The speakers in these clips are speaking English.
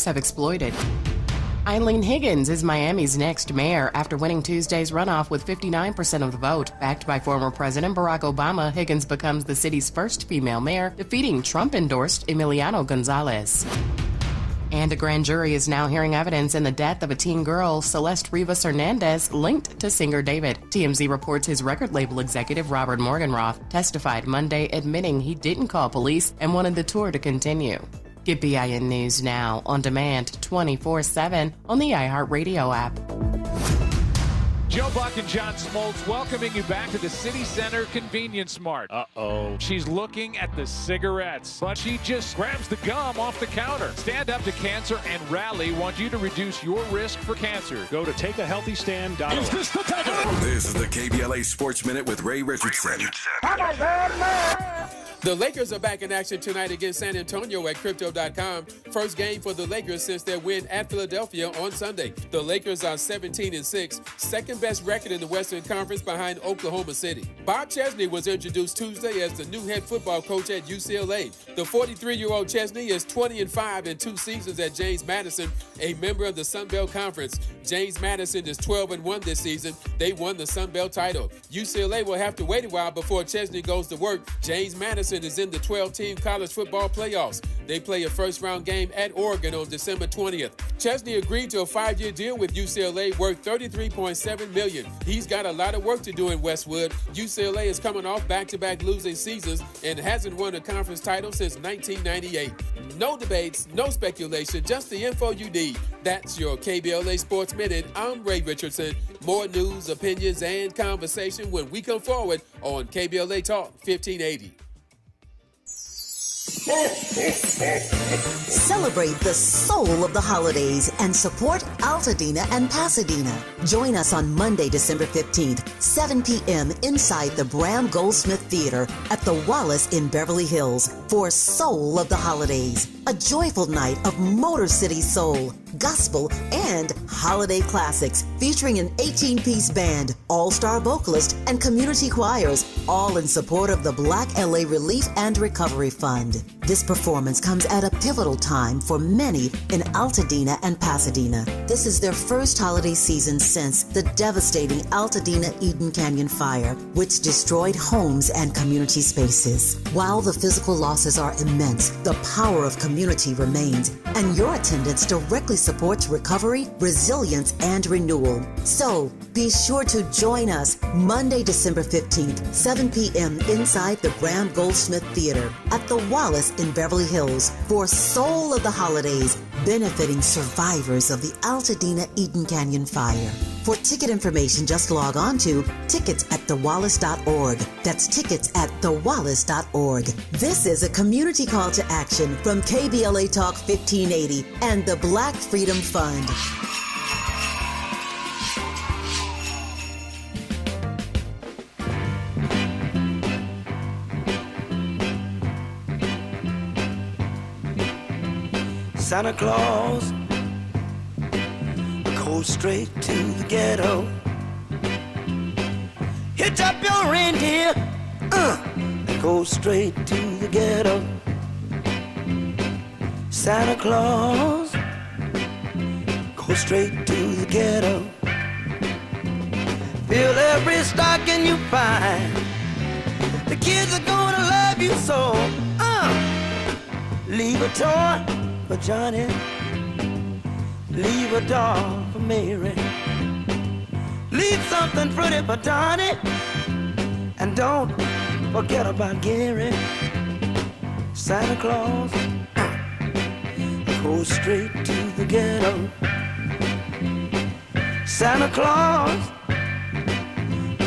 have exploited. Eileen Higgins is Miami's next mayor after winning Tuesday's runoff with 59% of the vote. Backed by former President Barack Obama, Higgins becomes the city's first female mayor, defeating Trump-endorsed Emiliano Gonzalez. And a grand jury is now hearing evidence in the death of a teen girl, Celeste Rivas Hernandez, linked to singer David. TMZ reports his record label executive, Robert Morgenroth, testified Monday admitting he didn't call police and wanted the tour to continue. Get BIN News now, on demand, 24/7 on the iHeartRadio app. Joe Buck and John Smoltz welcoming you back to the City Center Convenience Mart. Uh-oh. She's looking at the cigarettes, but she just grabs the gum off the counter. Stand Up to Cancer and Rally want you to reduce your risk for cancer. Go to takeahealthystand.org. This is the KBLA Sports Minute with Ray Richardson. The Lakers are back in action tonight against San Antonio at Crypto.com. First game for the Lakers since their win at Philadelphia on Sunday. The Lakers are 17-6, second best record in the Western Conference behind Oklahoma City. Bob Chesney was introduced Tuesday as the new head football coach at UCLA. The 43-year-old Chesney is 20-5 in 2 seasons at James Madison, a member of the Sun Belt Conference. James Madison is 12-1 this season. They won the Sun Belt title. UCLA will have to wait a while before Chesney goes to work. James Madison is in the 12-team college football playoffs. They play a first-round game at Oregon on December 20th. Chesney agreed to a 5-year deal with UCLA worth $33.7 million. He's got a lot of work to do in Westwood. UCLA is coming off back-to-back losing seasons and hasn't won a conference title since 1998. No debates, no speculation, just the info you need. That's your KBLA Sports Minute. I'm Ray Richardson. More news, opinions, and conversation when we come forward on KBLA Talk 1580. Celebrate the soul of the holidays and support Altadena and Pasadena. Join us on Monday, December 15th, 7 p.m. inside the Bram Goldsmith Theater at the Wallace in Beverly Hills for Soul of the Holidays, a joyful night of Motor City Soul, gospel, and holiday classics featuring an 18-piece band, all-star vocalist, and community choirs, all in support of the Black LA Relief and Recovery Fund. This performance comes at a pivotal time for many in Altadena and Pasadena. This is their first holiday season since the devastating Altadena Eden Canyon fire, which destroyed homes and community spaces. While the physical losses are immense, the power of community remains, and your attendance directly supports recovery, resilience, and renewal. So, be sure to join us Monday, December 15th, 7 p.m. inside the Bram Goldsmith Theater at the Wallace in Beverly Hills for Soul of the Holidays, benefiting survivors of the Altadena Eden Canyon fire. For ticket information, just log on to tickets@thewallace.org. That's tickets@thewallace.org. This is a community call to action from KBLA Talk 1580 and the Black Freedom Fund. Santa Claus goes straight to the ghetto. Hitch up your reindeer, go straight to the ghetto. Santa Claus goes straight to the ghetto. Fill every stocking you find. The kids are gonna love you so. Leave a toy for Johnny, leave a doll for Mary, leave something pretty for Donnie, and don't forget about Gary. Santa Claus goes straight to the ghetto. Santa Claus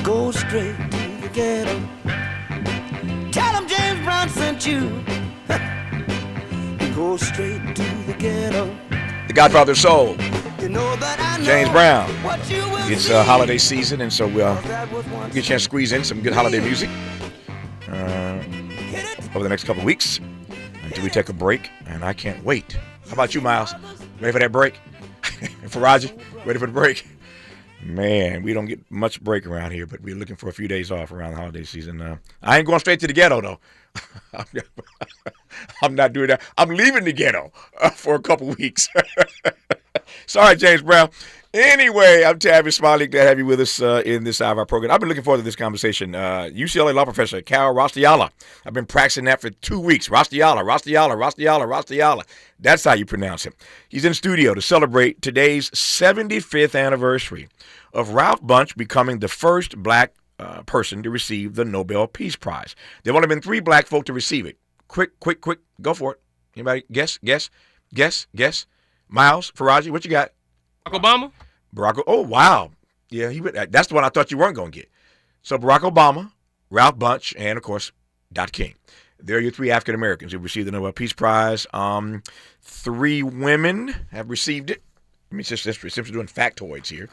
goes straight to the ghetto. Tell him James Brown sent you. Go straight to the ghetto. The Godfather of Soul, You know that I know James Brown. What you will It's see. holiday season, and so we'll get a chance to squeeze in some good holiday music over the next couple of weeks until we take a break, and I can't wait. How about you, Miles? Ready for that break? And for Roger, ready for the break? Man, we don't get much break around here, but we're looking for a few days off around the holiday season. I ain't going straight to the ghetto, though. I'm not doing that. I'm leaving the ghetto for a couple weeks. Sorry, James Brown. Anyway, I'm Tavis, Smiley. Glad to have you with us in this hour of our program. I've been looking forward to this conversation. UCLA law professor Kal Raustiala. I've been practicing that for 2 weeks. Raustiala. That's how you pronounce it. He's in studio to celebrate today's 75th anniversary of Ralph Bunche becoming the first black person to receive the Nobel Peace Prize. There have only been 3 black folk to receive it. Quick. Go for it. Anybody guess? Miles, Faraji, what you got? Barack Obama? Oh, wow. Yeah, that's the one I thought you weren't going to get. So Barack Obama, Ralph Bunche, and, of course, Dr. King. There are your 3 African Americans who received the Nobel Peace Prize. 3 women have received it. Let me just simply doing factoids here.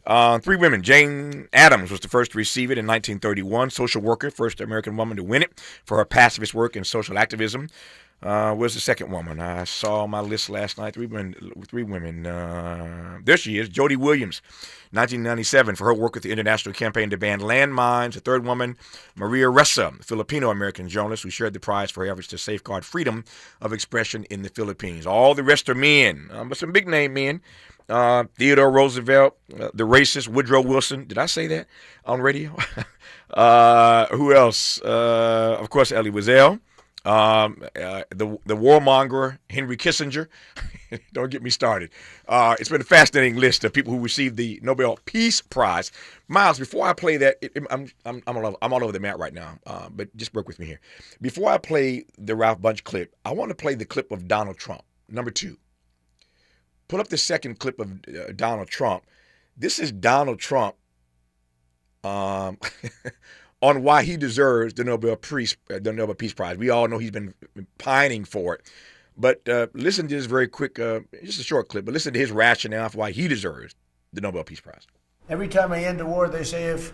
3 women. Jane Addams was the first to receive it in 1931. Social worker, first American woman to win it for her pacifist work in social activism. Where's the second woman? I saw my list last night. 3 women. There she is, Jody Williams, 1997, for her work with the International Campaign to Ban Landmines. The third woman, Maria Ressa, Filipino-American journalist who shared the prize for her efforts to safeguard freedom of expression in the Philippines. All the rest are men, but some big-name men. Theodore Roosevelt, the racist Woodrow Wilson. Did I say that on radio? Who else? Of course, Elie Wiesel. The warmonger Henry Kissinger. Don't get me started. It's been a fascinating list of people who received the Nobel Peace Prize. Miles, before I play that, I'm all over the map right now, but just work with me here. Before I play the Ralph Bunche clip, I want to play the clip of Donald Trump, number 2. Pull up the second clip of Donald Trump. This is Donald Trump on why he deserves the Nobel Peace Prize. We all know he's been pining for it. But listen to this very quick, just a short clip, but listen to his rationale for why he deserves the Nobel Peace Prize. Every time I end a war, they say if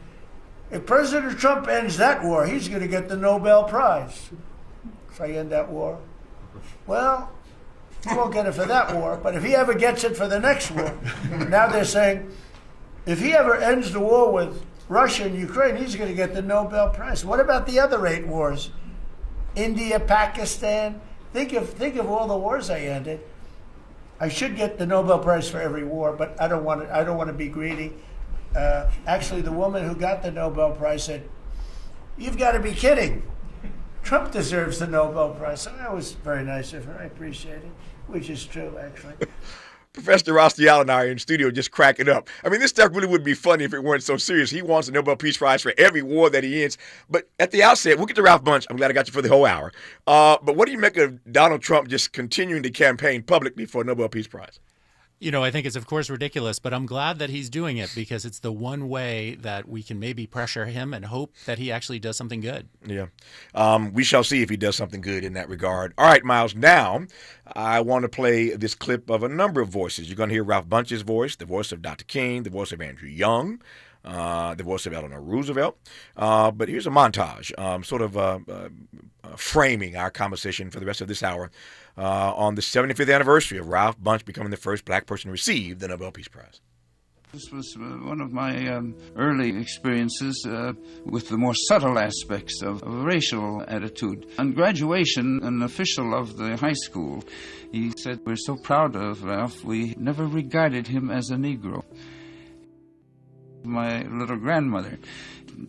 President Trump ends that war, he's going to get the Nobel Prize. If I end that war, well, he won't get it for that war, but if he ever gets it for the next war, now they're saying if he ever ends the war with Russia and Ukraine, he's going to get the Nobel Prize. What about the other 8 wars? India, Pakistan. Think of all the wars I ended. I should get the Nobel Prize for every war, but I don't want to be greedy. Actually, the woman who got the Nobel Prize said, "You've got to be kidding. Trump deserves the Nobel Prize." So that was very nice of her. I appreciate it, which is true, actually. Professor Raustiala and I are in the studio just cracking up. I mean, this stuff really would be funny if it weren't so serious. He wants the Nobel Peace Prize for every war that he ends. But at the outset, we'll get to Ralph Bunche. I'm glad I got you for the whole hour. But what do you make of Donald Trump just continuing to campaign publicly for a Nobel Peace Prize? You know, I think it's, of course, ridiculous, but I'm glad that he's doing it because it's the one way that we can maybe pressure him and hope that he actually does something good. Yeah. We shall see if he does something good in that regard. All right, Miles, now I want to play this clip of a number of voices. You're going to hear Ralph Bunche's voice, the voice of Dr. King, the voice of Andrew Young, the voice of Eleanor Roosevelt. But here's a montage, framing our conversation for the rest of this hour on the 75th anniversary of Ralph Bunche becoming the first black person to receive the Nobel Peace Prize. This was one of my early experiences with the more subtle aspects of racial attitude. On graduation, an official of the high school, he said, "We're so proud of Ralph, we never regarded him as a Negro." My little grandmother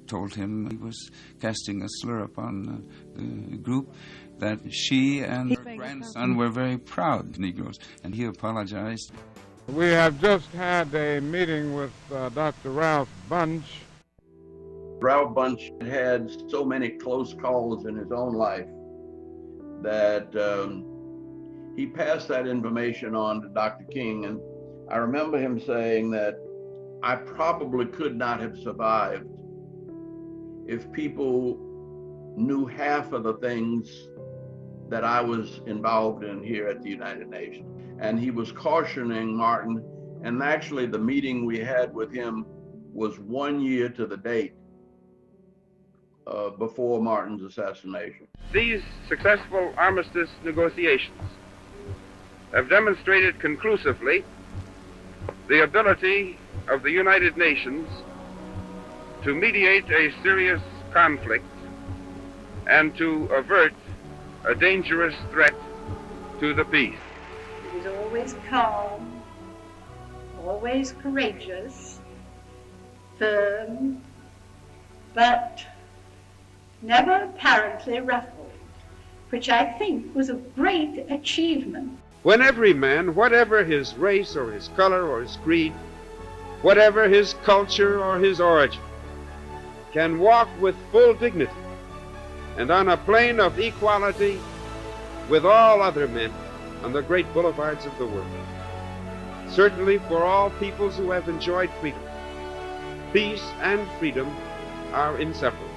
told him he was casting a slur upon the group, that she and her grandson were very proud Negroes, and he apologized. We have just had a meeting with Dr. Ralph Bunche. Ralph Bunche had so many close calls in his own life that he passed that information on to Dr. King, and I remember him saying that I probably could not have survived if people knew half of the things that I was involved in here at the United Nations. And he was cautioning Martin, and actually the meeting we had with him was 1 year to the date before Martin's assassination. These successful armistice negotiations have demonstrated conclusively the ability of the United Nations to mediate a serious conflict and to avert a dangerous threat to the peace. He was always calm, always courageous, firm, but never apparently ruffled, which I think was a great achievement. When every man, whatever his race or his color or his creed, whatever his culture or his origin, can walk with full dignity and on a plane of equality with all other men on the great boulevards of the world. Certainly for all peoples who have enjoyed freedom, peace and freedom are inseparable.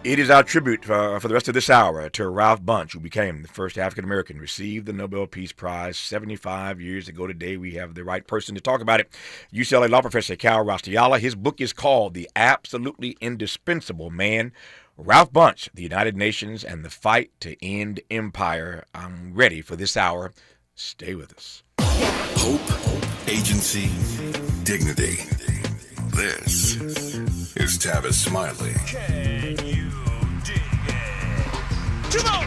It is our tribute for the rest of this hour to Ralph Bunche, who became the first African-American to receive the Nobel Peace Prize 75 years ago today. We have the right person to talk about it, UCLA law professor Kal Raustiala. His book is called The Absolutely Indispensable Man, Ralph Bunche, the United Nations and the Fight to End Empire. I'm ready for this hour. Stay with us. Hope, agency, dignity. This is Tavis Smiley. Can you dig it? Come on!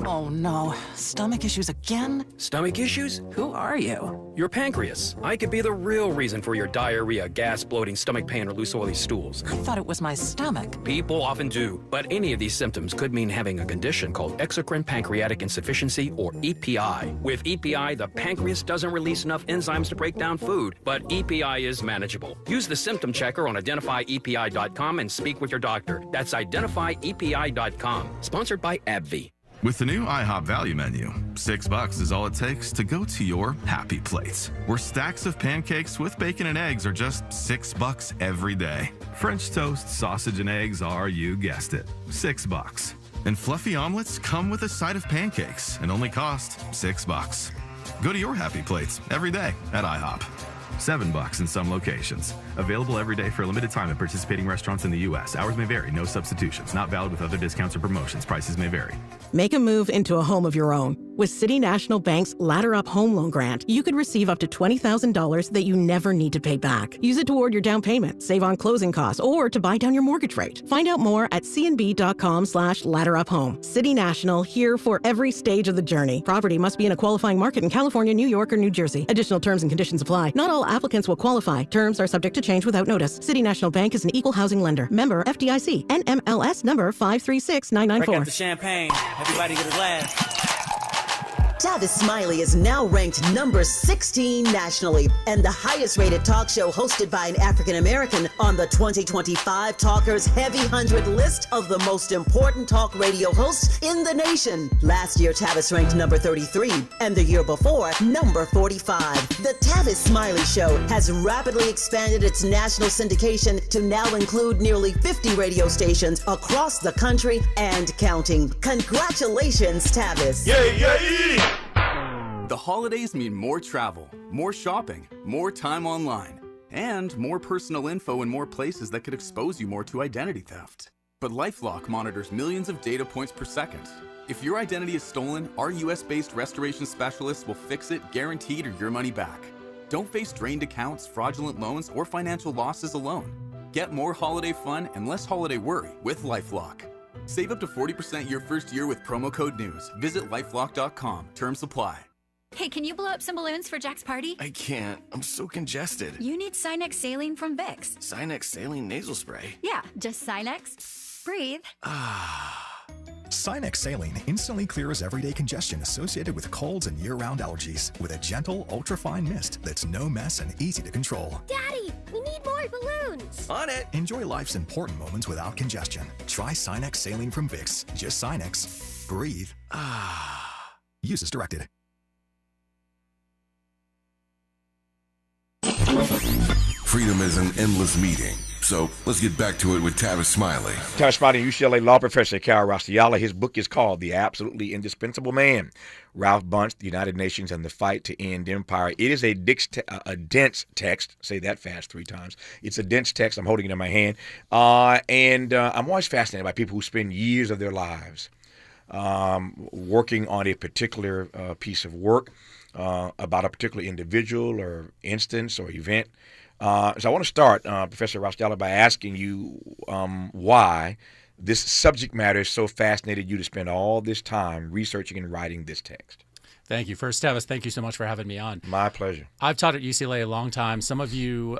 Oh no, stomach issues again? Stomach issues? Who are you? Your pancreas. I could be the real reason for your diarrhea, gas, bloating, stomach pain, or loose oily stools. I thought it was my stomach. People often do, but any of these symptoms could mean having a condition called exocrine pancreatic insufficiency, or EPI. With EPI, the pancreas doesn't release enough enzymes to break down food, but EPI is manageable. Use the symptom checker on identifyepi.com and speak with your doctor. That's identifyepi.com. Sponsored by AbbVie. With the new IHOP value menu, $6 is all it takes to go to your happy place, where stacks of pancakes with bacon and eggs are just $6 every day. French toast, sausage, and eggs are, you guessed it, $6. And fluffy omelets come with a side of pancakes and only cost $6. Go to your happy plates every day at IHOP. $7 in some locations. Available every day for a limited time at participating restaurants in the U.S. Hours may vary. No substitutions. Not valid with other discounts or promotions. Prices may vary. Make a move into a home of your own. With City National Bank's Ladder Up Home Loan Grant, you could receive up to $20,000 that you never need to pay back. Use it toward your down payment, save on closing costs, or to buy down your mortgage rate. Find out more at cnb.com/ladderuphome. City National, here for every stage of the journey. Property must be in a qualifying market in California, New York, or New Jersey. Additional terms and conditions apply. Not all applicants will qualify. Terms are subject to change without notice. City National Bank is an equal housing lender. Member FDIC. NMLS number 536994. Break out the champagne. Everybody get a glass. Tavis Smiley is now ranked number 16 nationally and the highest rated talk show hosted by an African American on the 2025 Talkers Heavy 100 list of the most important talk radio hosts in the nation. Last year, Tavis ranked number 33, and the year before, number 45. The Tavis Smiley Show has rapidly expanded its national syndication to now include nearly 50 radio stations across the country and counting. Congratulations, Tavis. Yay, yay! The holidays mean more travel, more shopping, more time online, and more personal info in more places that could expose you more to identity theft. But LifeLock monitors millions of data points per second. If your identity is stolen, our US-based restoration specialists will fix it, guaranteed, or your money back. Don't face drained accounts, fraudulent loans, or financial losses alone. Get more holiday fun and less holiday worry with LifeLock. Save up to 40% your first year with promo code NEWS. Visit lifelock.com. Terms apply. Hey, can you blow up some balloons for Jack's party? I can't. I'm so congested. You need Sinex Saline from Vicks. Sinex Saline Nasal Spray? Yeah, just Sinex. Breathe. Sinex Saline instantly clears everyday congestion associated with colds and year-round allergies with a gentle, ultra-fine mist that's no mess and easy to control. Daddy, we need more balloons. On it. Enjoy life's important moments without congestion. Try Sinex Saline from Vicks. Just Sinex. Breathe. Use as directed. Freedom is an endless meeting. So let's get back to it with Tavis Smiley. Tavis Smiley, UCLA law professor Kal Raustiala. His book is called The Absolutely Indispensable Man, Ralph Bunche, the United Nations and the Fight to End Empire. It is a dense text. Say that fast 3 times. It's a dense text. I'm holding it in my hand. And I'm always fascinated by people who spend years of their lives working on a particular piece of work about a particular individual or instance or event. So I want to start, Professor Raustiala, by asking you why this subject matter so fascinated you to spend all this time researching and writing this text. Thank you. First, Tavis, thank you so much for having me on. My pleasure. I've taught at UCLA a long time. Some of you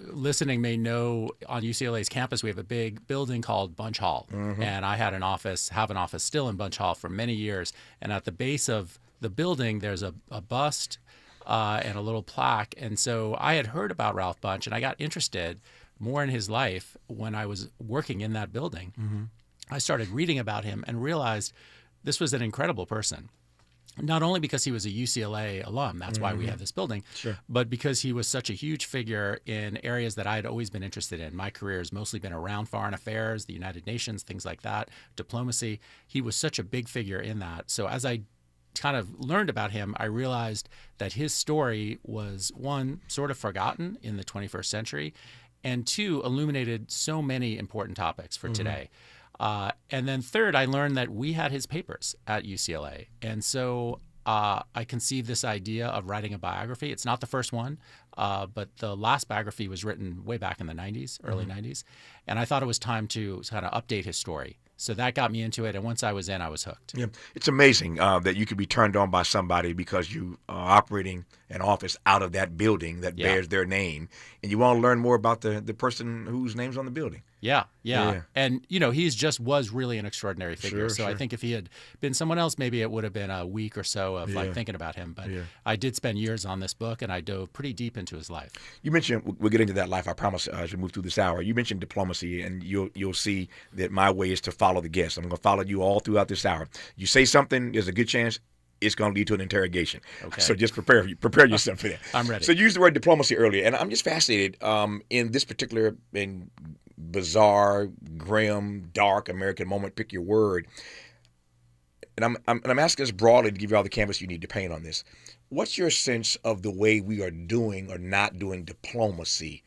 listening may know on UCLA's campus we have a big building called Bunche Hall. And I have an office still in Bunche Hall for many years. And at the base of the building, there's a bust and a little plaque. And so I had heard about Ralph Bunche, and I got interested more in his life when I was working in that building. I started reading about him and realized this was an incredible person. Not only because he was a UCLA alum, that's why we have this building, but because he was such a huge figure in areas that I had always been interested in. My career has mostly been around foreign affairs, the United Nations, things like that, diplomacy. He was such a big figure in that. So as I kind of learned about him, I realized that his story was, one, sort of forgotten in the 21st century, and two, illuminated so many important topics for today. And then third, I learned that we had his papers at UCLA. And so I conceived this idea of writing a biography. It's not the first one, but the last biography was written way back in the 90s, early 90s. And I thought it was time to kind of update his story. So that got me into it, and once I was in, I was hooked. Yeah, it's amazing that you could be turned on by somebody because you are operating an office out of that building that bears their name, and you want to learn more about the person whose name's on the building. Yeah. And, you know, he's just was really an extraordinary figure. I think if he had been someone else, maybe it would have been a week or so of like thinking about him. But I did spend years on this book, and I dove pretty deep into his life. You mentioned, we'll get into that life, I promise, as we move through this hour. You mentioned diplomacy, and you'll see that my way is to follow the guest. I'm going to follow you all throughout this hour. You say something, there's a good chance it's going to lead to an interrogation. Okay. So just prepare yourself for that. I'm ready. So you used the word diplomacy earlier, and I'm just fascinated in this particular bizarre, grim, dark American moment. Pick your word. And I'm asking this broadly to give you all the canvas you need to paint on this. What's your sense of the way we are doing or not doing diplomacy,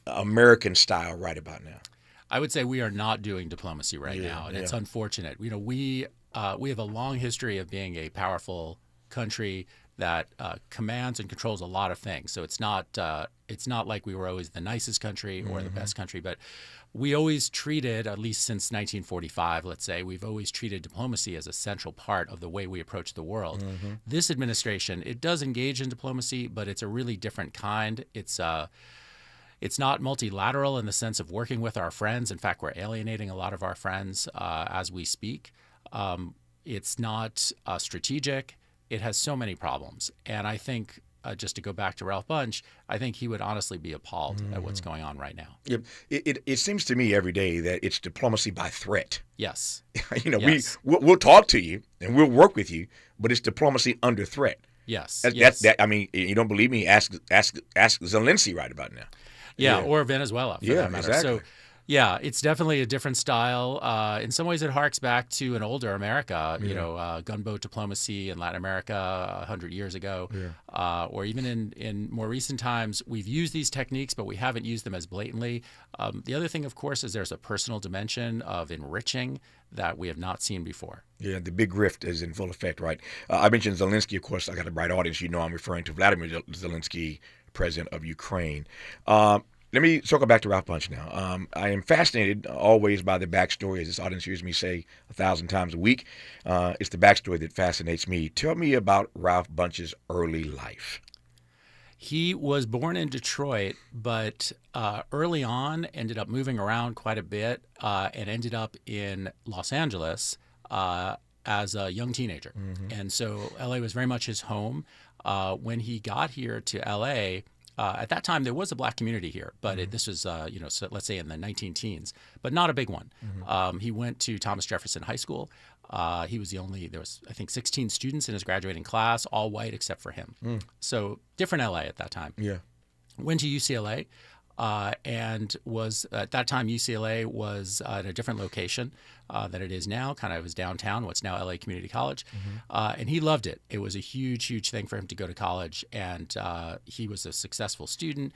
American style, right about now? I would say we are not doing diplomacy right now, and it's unfortunate. You know, we have a long history of being a powerful country that commands and controls a lot of things. So it's not like we were always the nicest country or the best country, but we always treated, at least since 1945, let's say, we've always treated diplomacy as a central part of the way we approach the world. This administration, it does engage in diplomacy, but it's a really different kind. It's not multilateral in the sense of working with our friends. In fact, we're alienating a lot of our friends as we speak. It's not strategic. It has so many problems. And I think, just to go back to Ralph Bunche, I think he would honestly be appalled at what's going on right now. Yeah. It seems to me every day that it's diplomacy by threat. Yes. You know, we'll talk to you and we'll work with you, but it's diplomacy under threat. Yes. I mean, you don't believe me? Ask Zelensky right about now. Yeah, or Venezuela, for that matter. Exactly. So, yeah, it's definitely a different style. In some ways, it harks back to an older America, you know, gunboat diplomacy in Latin America 100 years ago. Or even in more recent times, we've used these techniques, but we haven't used them as blatantly. The other thing, of course, is there's a personal dimension of enriching that we have not seen before. Yeah, the big rift is in full effect, right? I mentioned Zelensky, of course. I got a bright audience. You know I'm referring to Vladimir Zelensky, president of Ukraine. Let me circle back to Ralph Bunche now. I am fascinated always by the backstory, as this audience hears me say 1,000 times a week. It's the backstory that fascinates me. Tell me about Ralph Bunche's early life. He was born in Detroit, but early on ended up moving around quite a bit and ended up in Los Angeles as a young teenager. And so LA was very much his home. When he got here to LA, at that time, there was a black community here, but this was, so let's say in the 19-teens, but not a big one. He went to Thomas Jefferson High School. He was there was, I think, 16 students in his graduating class, all white except for him. So different LA at that time. Yeah. Went to UCLA and was, at that time, UCLA was at a different location than it is now. Kind of was downtown, what's now LA Community College. And he loved it. It was a huge, huge thing for him to go to college. And he was a successful student.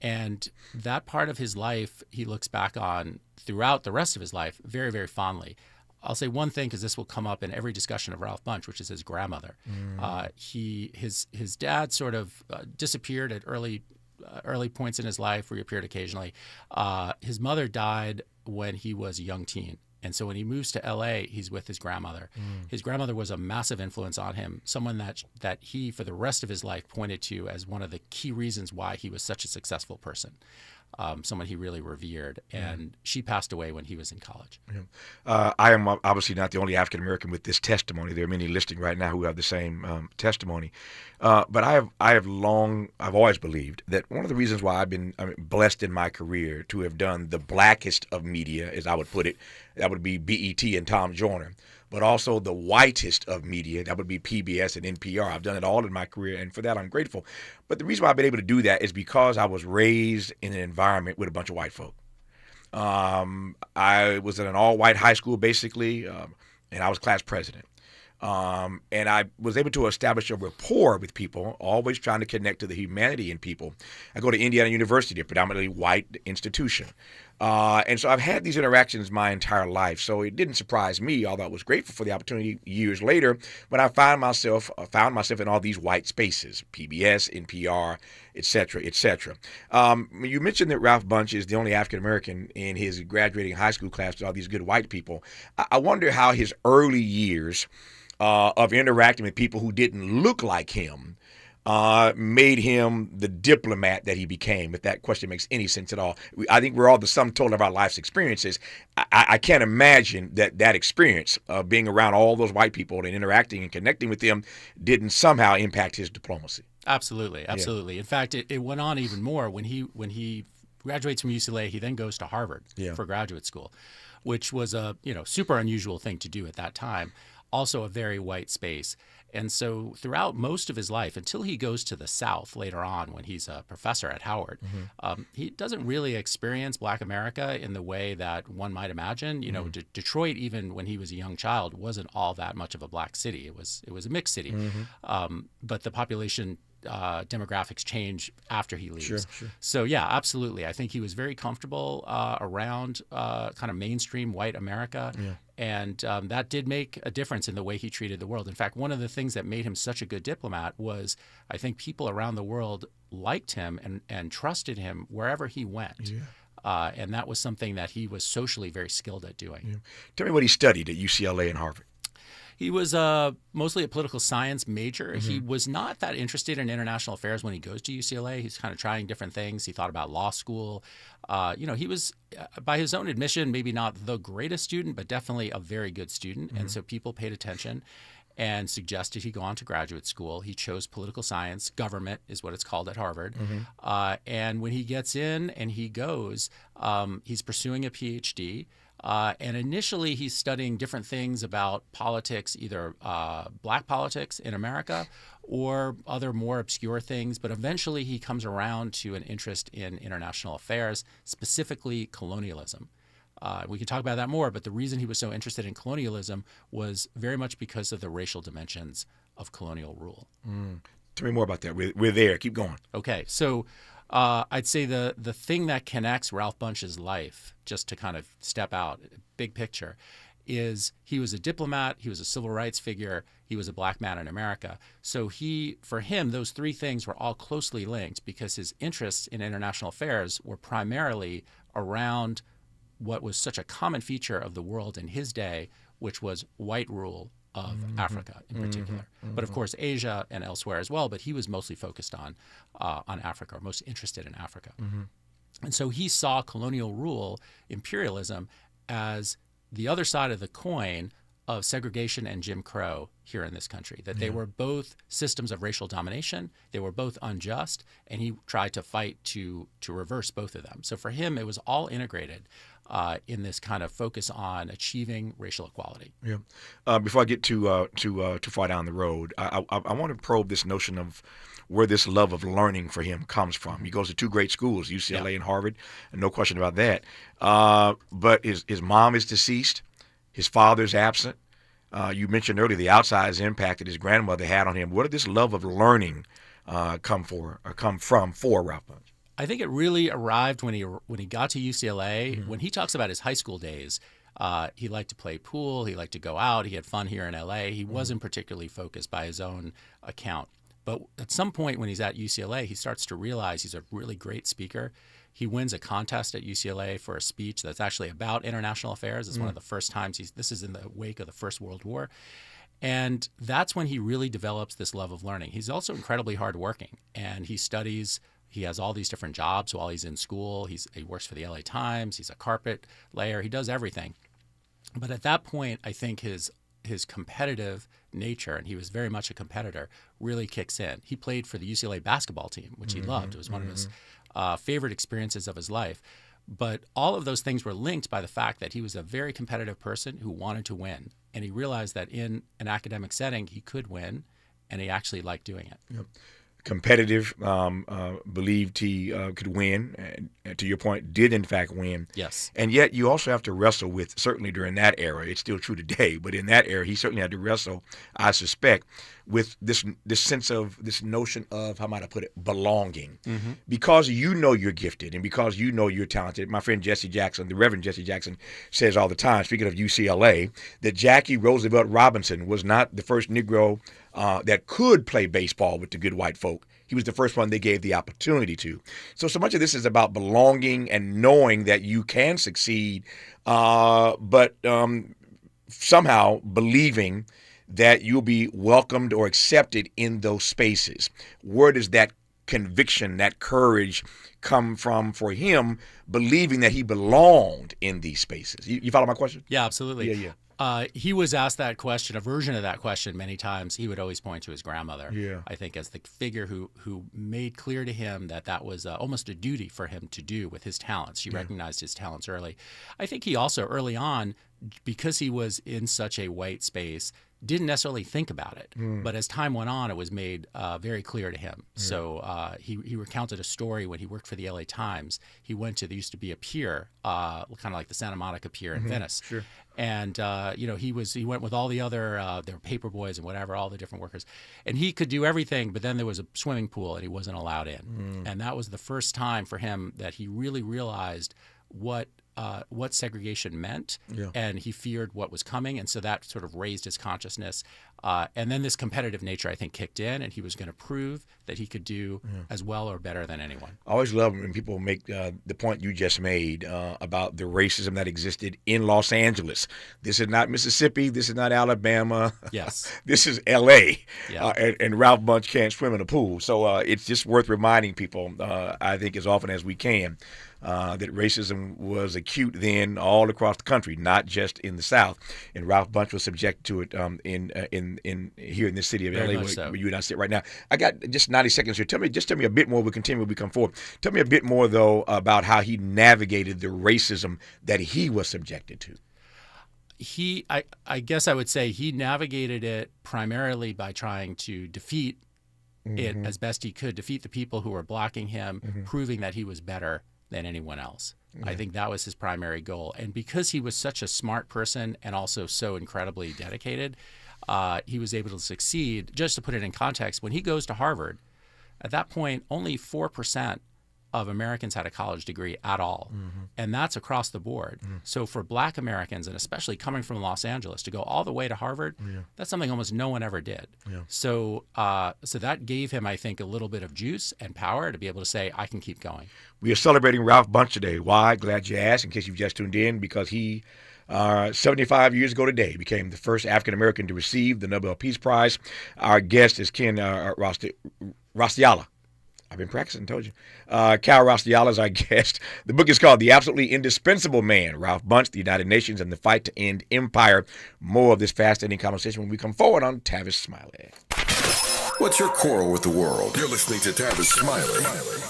And that part of his life, he looks back on throughout the rest of his life very, very fondly. I'll say one thing because this will come up in every discussion of Ralph Bunche, which is his grandmother. His dad sort of disappeared at early points in his life, reappeared occasionally. His mother died when he was a young teen. And so when he moves to LA, he's with his grandmother. His grandmother was a massive influence on him, someone that he, for the rest of his life, pointed to as one of the key reasons why he was such a successful person, someone he really revered. And she passed away when he was in college. I am obviously not the only African American with this testimony. There are many listening right now who have the same testimony. But I've always believed that one of the reasons why I've been blessed in my career to have done the blackest of media, as I would put it, that would be BET and Tom Joyner, but also the whitest of media, that would be PBS and NPR. I've done it all in my career, and for that I'm grateful. But the reason why I've been able to do that is because I was raised in an environment with a bunch of white folk. I was in an all-white high school, basically, and I was class president. And I was able to establish a rapport with people, always trying to connect to the humanity in people. I go to Indiana University, a predominantly white institution. And so I've had these interactions my entire life. So it didn't surprise me, although I was grateful for the opportunity years later, when I found myself in all these white spaces, PBS, NPR, et cetera, et cetera. You mentioned that Ralph Bunche is the only African-American in his graduating high school class with all these good white people. I wonder how his early years of interacting with people who didn't look like him made him the diplomat that he became, if that question makes any sense at all. I think we're all the sum total of our life's experiences. I can't imagine that experience of being around all those white people and interacting and connecting with them didn't somehow impact his diplomacy. Absolutely. In fact, it went on even more. When he graduates from UCLA, he then goes to Harvard for graduate school, which was a super unusual thing to do at that time. Also a very white space. And so throughout most of his life, until he goes to the South later on when he's a professor at Howard, he doesn't really experience Black America in the way that one might imagine. Detroit, even when he was a young child, wasn't all that much of a Black city. It was a mixed city. But the population demographics change after he leaves. Sure. So yeah, absolutely. I think he was very comfortable around kind of mainstream white America. And that did make a difference in the way he treated the world. In fact, one of the things that made him such a good diplomat was I think people around the world liked him and trusted him wherever he went. And that was something that he was socially very skilled at doing. Tell me what he studied at UCLA and Harvard. He was mostly a political science major. He was not that interested in international affairs when he goes to UCLA. He's kind of trying different things. He thought about law school. He was, by his own admission, maybe not the greatest student, but definitely a very good student. And so people paid attention and suggested he go on to graduate school. He chose political science. Government is what it's called at Harvard. And when he gets in and he goes, he's pursuing a PhD. And initially, he's studying different things about politics, either Black politics in America or other more obscure things. But eventually, he comes around to an interest in international affairs, specifically colonialism. We can talk about that more, but the reason he was so interested in colonialism was very much because of the racial dimensions of colonial rule. Tell me more about that. We're there. Keep going. Okay. So I'd say the thing that connects Ralph Bunche's life, just to kind of step out, big picture, is he was a diplomat, he was a civil rights figure, he was a Black man in America. So for him, those three things were all closely linked because his interests in international affairs were primarily around what was such a common feature of the world in his day, which was white rule of Africa in particular. But of course, Asia and elsewhere as well, but he was mostly focused on Africa, or most interested in Africa. And so he saw colonial rule, imperialism, as the other side of the coin of segregation and Jim Crow here in this country, that they were both systems of racial domination, they were both unjust, and he tried to fight to reverse both of them. So for him, it was all integrated in this kind of focus on achieving racial equality. Before I get too far down the road, I want to probe this notion of where this love of learning for him comes from. He goes to two great schools, UCLA and Harvard, and no question about that. But his mom is deceased. His father's absent. You mentioned earlier the outsized impact that his grandmother had on him. Where did this love of learning come from for Ralph Bunche? I think it really arrived when he got to UCLA. When he talks about his high school days, He liked to play pool. He liked to go out. He had fun here in LA. He wasn't particularly focused by his own account. But at some point when he's at UCLA, he starts to realize he's a really great speaker. He wins a contest at UCLA for a speech that's actually about international affairs. It's one of the first times this is in the wake of the First World War. And that's when he really develops this love of learning. He's also incredibly hardworking, and he studies. He has all these different jobs while he's in school. He works for the LA Times. He's a carpet layer. He does everything. But at that point, I think his competitive nature, and he was very much a competitor, really kicks in. He played for the UCLA basketball team, which he loved. It was one of his favorite experiences of his life. But all of those things were linked by the fact that he was a very competitive person who wanted to win. And he realized that in an academic setting, he could win, and he actually liked doing it. Yep. Competitive, believed he could win, and to your point, did in fact win. Yes. And yet you also have to wrestle with, certainly during that era, it's still true today, but in that era, he certainly had to wrestle, I suspect, with this sense of, this notion of, how might I put it, belonging. Because you know you're gifted and because you know you're talented. My friend Jesse Jackson, the Reverend Jesse Jackson, says all the time, speaking of UCLA, that Jackie Roosevelt Robinson was not the first Negro that could play baseball with the good white folk. He was the first one they gave the opportunity to. So much of this is about belonging and knowing that you can succeed, but somehow believing that you'll be welcomed or accepted in those spaces. Where does that conviction, that courage come from for him, believing that he belonged in these spaces? You follow my question? Yeah, absolutely. Yeah. He was asked that question, a version of that question, many times. He would always point to his grandmother, Yeah. I think, as the figure who made clear to him that was almost a duty for him to do with his talents. She recognized his talents early. I think he also, early on, because he was in such a white space, didn't necessarily think about it. But as time went on, it was made very clear to him. Yeah. So he recounted a story when he worked for the LA Times. He went to, there used to be a pier, kind of like the Santa Monica Pier in Venice. Sure. And, he went with all the other, there were paper boys and whatever, all the different workers. And he could do everything, but then there was a swimming pool and he wasn't allowed in. And that was the first time for him that he really realized what segregation meant, and he feared what was coming, and so that sort of raised his consciousness. And then this competitive nature, I think, kicked in, and he was going to prove that he could do as well or better than anyone. I always love when people make the point you just made about the racism that existed in Los Angeles. This is not Mississippi. This is not Alabama. Yes. This is L.A. Yeah. And Ralph Bunche can't swim in a pool. So it's just worth reminding people, I think, as often as we can, that racism was acute then all across the country, not just in the South. And Ralph Bunche was subjected to it in here in this city of LA, where you and I sit right now. I got just 90 seconds here. Tell me a bit more. We'll continue when we come forward. Tell me a bit more, though, about how he navigated the racism that he was subjected to. I guess I would say he navigated it primarily by trying to defeat it as best he could, defeat the people who were blocking him, proving that he was better than anyone else. I think that was his primary goal. And because he was such a smart person and also so incredibly dedicated, he was able to succeed. Just to put it in context, when he goes to Harvard, at that point, only 4% of Americans had a college degree at all. And that's across the board. So for Black Americans, and especially coming from Los Angeles, to go all the way to Harvard, that's something almost no one ever did. So that gave him, I think, a little bit of juice and power to be able to say, I can keep going. We are celebrating Ralph Bunche today. Why? Glad you asked, in case you've just tuned in, because he, 75 years ago today, became the first African-American to receive the Nobel Peace Prize. Our guest is Kal Raustiala. I've been practicing, told you. Kal Raustiala is our guest. The book is called The Absolutely Indispensable Man, Ralph Bunche, the United Nations, and the Fight to End Empire. More of this fascinating conversation when we come forward on Tavis Smiley. What's your quarrel with the world? You're listening to Tavis Smiley.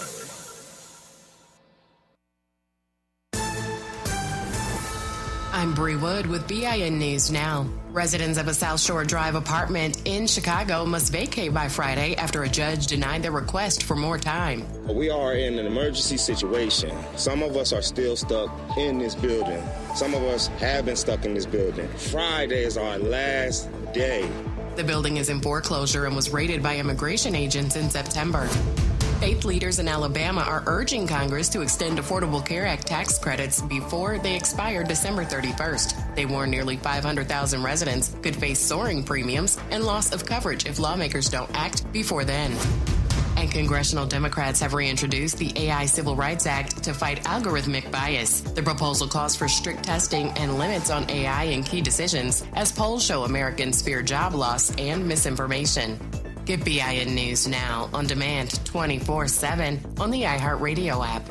I'm Bree Wood with BIN News Now. Residents of a South Shore Drive apartment in Chicago must vacate by Friday after a judge denied their request for more time. We are in an emergency situation. Some of us are still stuck in this building. Some of us have been stuck in this building. Friday is our last day. The building is in foreclosure and was raided by immigration agents in September. Faith leaders in Alabama are urging Congress to extend Affordable Care Act tax credits before they expire December 31st. They warn nearly 500,000 residents could face soaring premiums and loss of coverage if lawmakers don't act before then. And congressional Democrats have reintroduced the AI Civil Rights Act to fight algorithmic bias. The proposal calls for strict testing and limits on AI in key decisions, as polls show Americans fear job loss and misinformation. Get BIN News now on demand 24/7 on the iHeartRadio app.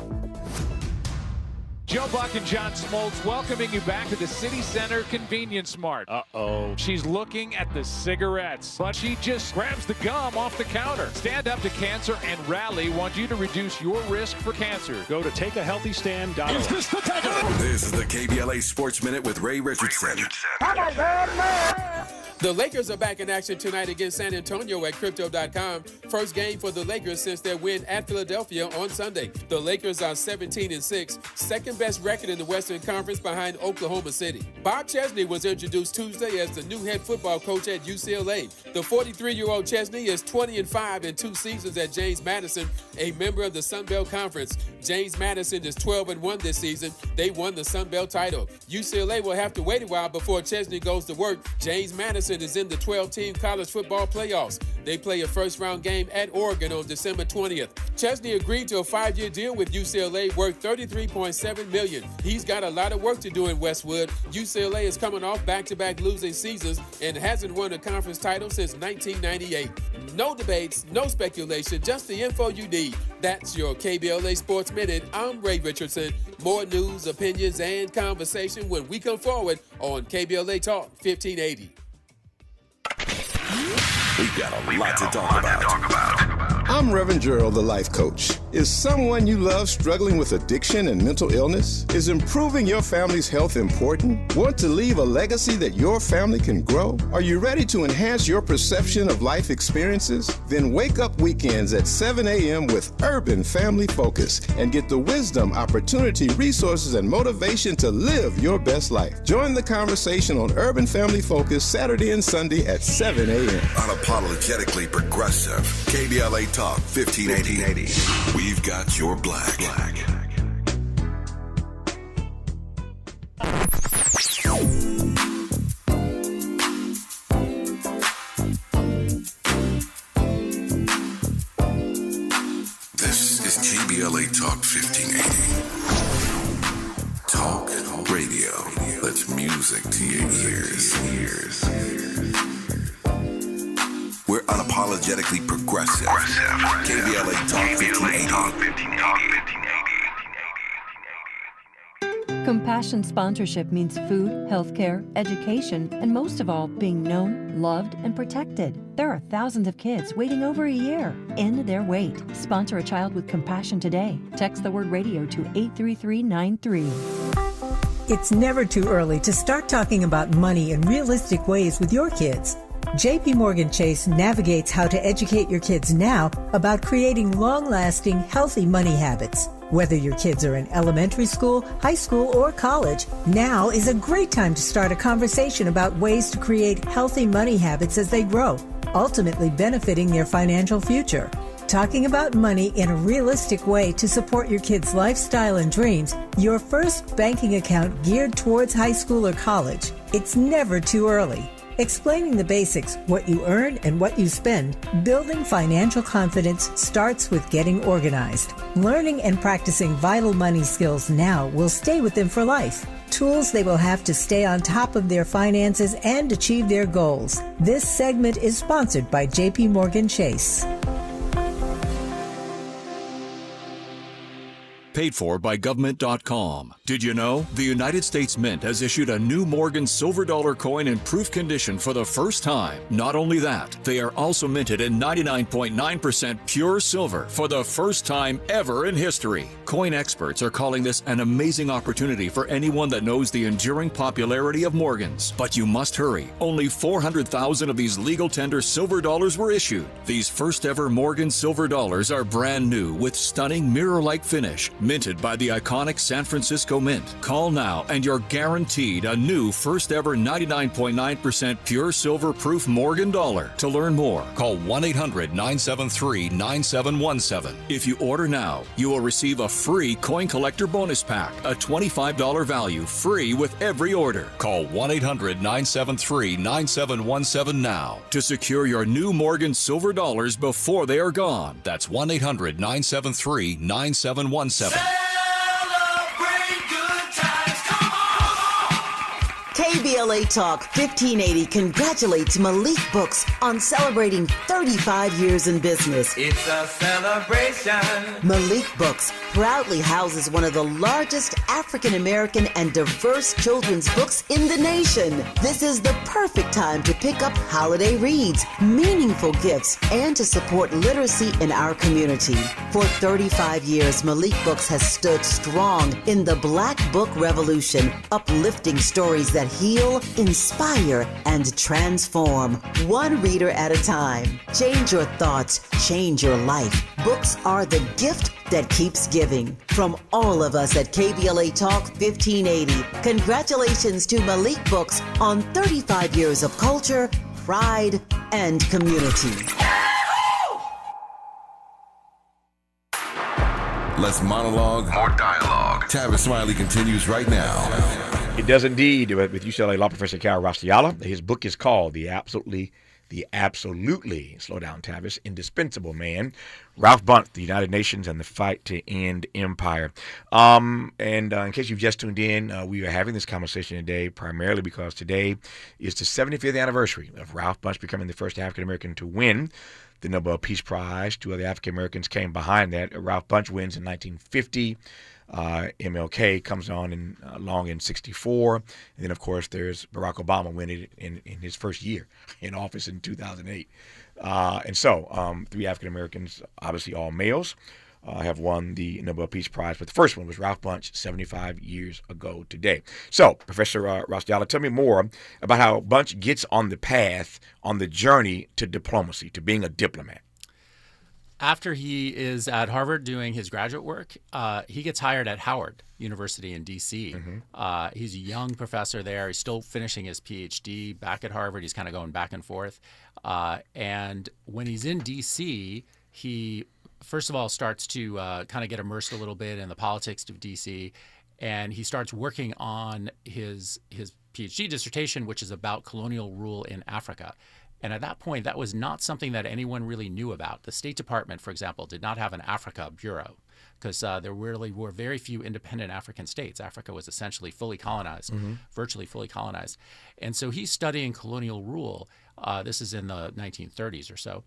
Joe Buck and John Smoltz welcoming you back to the City Center Convenience Mart. Uh-oh. She's looking at the cigarettes, but she just grabs the gum off the counter. Stand Up to Cancer and Rally want you to reduce your risk for cancer. Go to takeahealthystand.org. Is this the takeover? This is the KBLA Sports Minute with Ray Richardson. The Lakers are back in action tonight against San Antonio at Crypto.com. First game for the Lakers since their win at Philadelphia on Sunday. The Lakers are 17-6, second best record in the Western Conference behind Oklahoma City. Bob Chesney was introduced Tuesday as the new head football coach at UCLA. The 43-year-old Chesney is 20-5 in 2 seasons at James Madison, a member of the Sun Belt Conference. James Madison is 12-1 this season. They won the Sun Belt title. UCLA will have to wait a while before Chesney goes to work. James Madison is in the 12-team college football playoffs. They play a first-round game at Oregon on December 20th. Chesney agreed to a 5-year deal with UCLA worth $33.7 million. He's got a lot of work to do in Westwood. UCLA is coming off back-to-back losing seasons and hasn't won a conference title since 1998. No debates, no speculation, just the info you need. That's your KBLA Sports Minute. I'm Ray Richardson. More news, opinions, and conversation when we come forward on KBLA Talk 1580. We've got a lot to talk about. I'm Reverend Gerald, the life coach. Is someone you love struggling with addiction and mental illness? Is improving your family's health important? Want to leave a legacy that your family can grow? Are you ready to enhance your perception of life experiences? Then wake up weekends at 7 a.m. with Urban Family Focus and get the wisdom, opportunity, resources, and motivation to live your best life. Join the conversation on Urban Family Focus Saturday and Sunday at 7 a.m. Unapologetically progressive. KBLA Talk 1580. We've got your black. This is KBLA Talk 1580. Talk radio. That's music to your ears. We're unapologetically progressive. KBLA Talk 1580. Compassion sponsorship means food, healthcare, education, and most of all, being known, loved, and protected. There are thousands of kids waiting over a year. End their wait. Sponsor a child with compassion today. Text the word radio to 83393. It's never too early to start talking about money in realistic ways with your kids. JP Morgan Chase navigates how to educate your kids now about creating long-lasting, healthy money habits. Whether your kids are in elementary school, high school, or college, now is a great time to start a conversation about ways to create healthy money habits as they grow, ultimately benefiting their financial future. Talking about money in a realistic way to support your kids' lifestyle and dreams, your first banking account geared towards high school or college. It's never too early. Explaining the basics, what you earn and what you spend, building financial confidence starts with getting organized. Learning and practicing vital money skills now will stay with them for life. Tools they will have to stay on top of their finances and achieve their goals. This segment is sponsored by JP Morgan Chase. Paid for by government.com. Did you know the United States Mint has issued a new Morgan silver dollar coin in proof condition for the first time? Not only that, they are also minted in 99.9% pure silver for the first time ever in history. Coin experts are calling this an amazing opportunity for anyone that knows the enduring popularity of Morgans. But you must hurry. Only 400,000 of these legal tender silver dollars were issued. These first ever Morgan silver dollars are brand new with stunning mirror-like finish, minted by the iconic San Francisco Mint. Call now and you're guaranteed a new first ever 99.9% pure silver proof Morgan dollar. To learn more, call 1-800-973-9717. If you order now, you will receive a free coin collector bonus pack, a $25 value, free with every order. Call 1-800-973-9717 now to secure your new Morgan silver dollars before they are gone. That's 1-800-973-9717. KBLA Talk 1580 congratulates Malik Books on celebrating 35 years in business. It's a celebration. Malik Books proudly houses one of the largest African American and diverse children's books in the nation. This is the perfect time to pick up holiday reads, meaningful gifts, and to support literacy in our community. For 35 years, Malik Books has stood strong in the Black Book Revolution, uplifting stories that heal, inspire, and transform. One reader at a time. Change your thoughts, change your life. Books are the gift that keeps giving. From all of us at KBLA Talk 1580, congratulations to Malik Books on 35 years of culture, pride, and community. Less monologue, more dialogue. Tavis Smiley continues right now. It does indeed, with UCLA law professor Kal Raustiala. His book is called The Absolutely, slow down, Tavis, Indispensable Man, Ralph Bunche, the United Nations and the Fight to End Empire. In case you've just tuned in, we are having this conversation today primarily because today is the 75th anniversary of Ralph Bunche becoming the first African-American to win the Nobel Peace Prize. Two other African-Americans came behind that. Ralph Bunche wins in 1950. MLK comes on along in 64. And then, of course, there's Barack Obama winning in his first year in office in 2008. And so three African-Americans, obviously all males, have won the Nobel Peace Prize. But the first one was Ralph Bunche 75 years ago today. So, Professor Raustiala, tell me more about how Bunche gets on the path, on the journey to diplomacy, to being a diplomat. After he is at Harvard doing his graduate work, he gets hired at Howard University in D.C. Mm-hmm. He's a young professor there. He's still finishing his Ph.D. back at Harvard. He's kind of going back and forth. And when he's in D.C., he, first of all, starts to kind of get immersed a little bit in the politics of D.C., and he starts working on his Ph.D. dissertation, which is about colonial rule in Africa. And at that point, that was not something that anyone really knew about. The State Department, for example, did not have an Africa bureau because there really were very few independent African states. Africa was essentially fully colonized, virtually fully colonized. And so he's studying colonial rule. This is in the 1930s or so,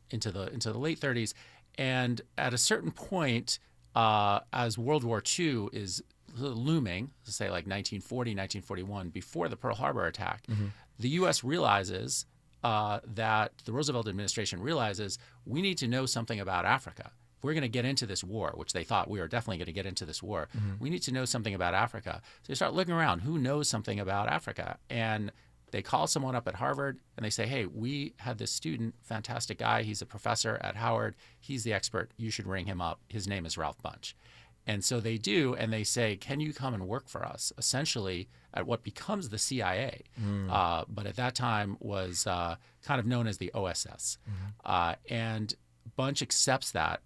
into the late 30s. And at a certain point, as World War II is looming, say like 1940, 1941, before the Pearl Harbor attack, the U.S. realizes that the Roosevelt administration realizes we need to know something about Africa. If we're going to get into this war, which they thought we were definitely going to get into this war, we need to know something about Africa. So they start looking around, who knows something about Africa? And they call someone up at Harvard and they say, hey, we had this student, fantastic guy. He's a professor at Howard. He's the expert. You should ring him up. His name is Ralph Bunche. And so they do, and they say, can you come and work for us, essentially at what becomes the CIA, but at that time was kind of known as the OSS. And Bunche accepts that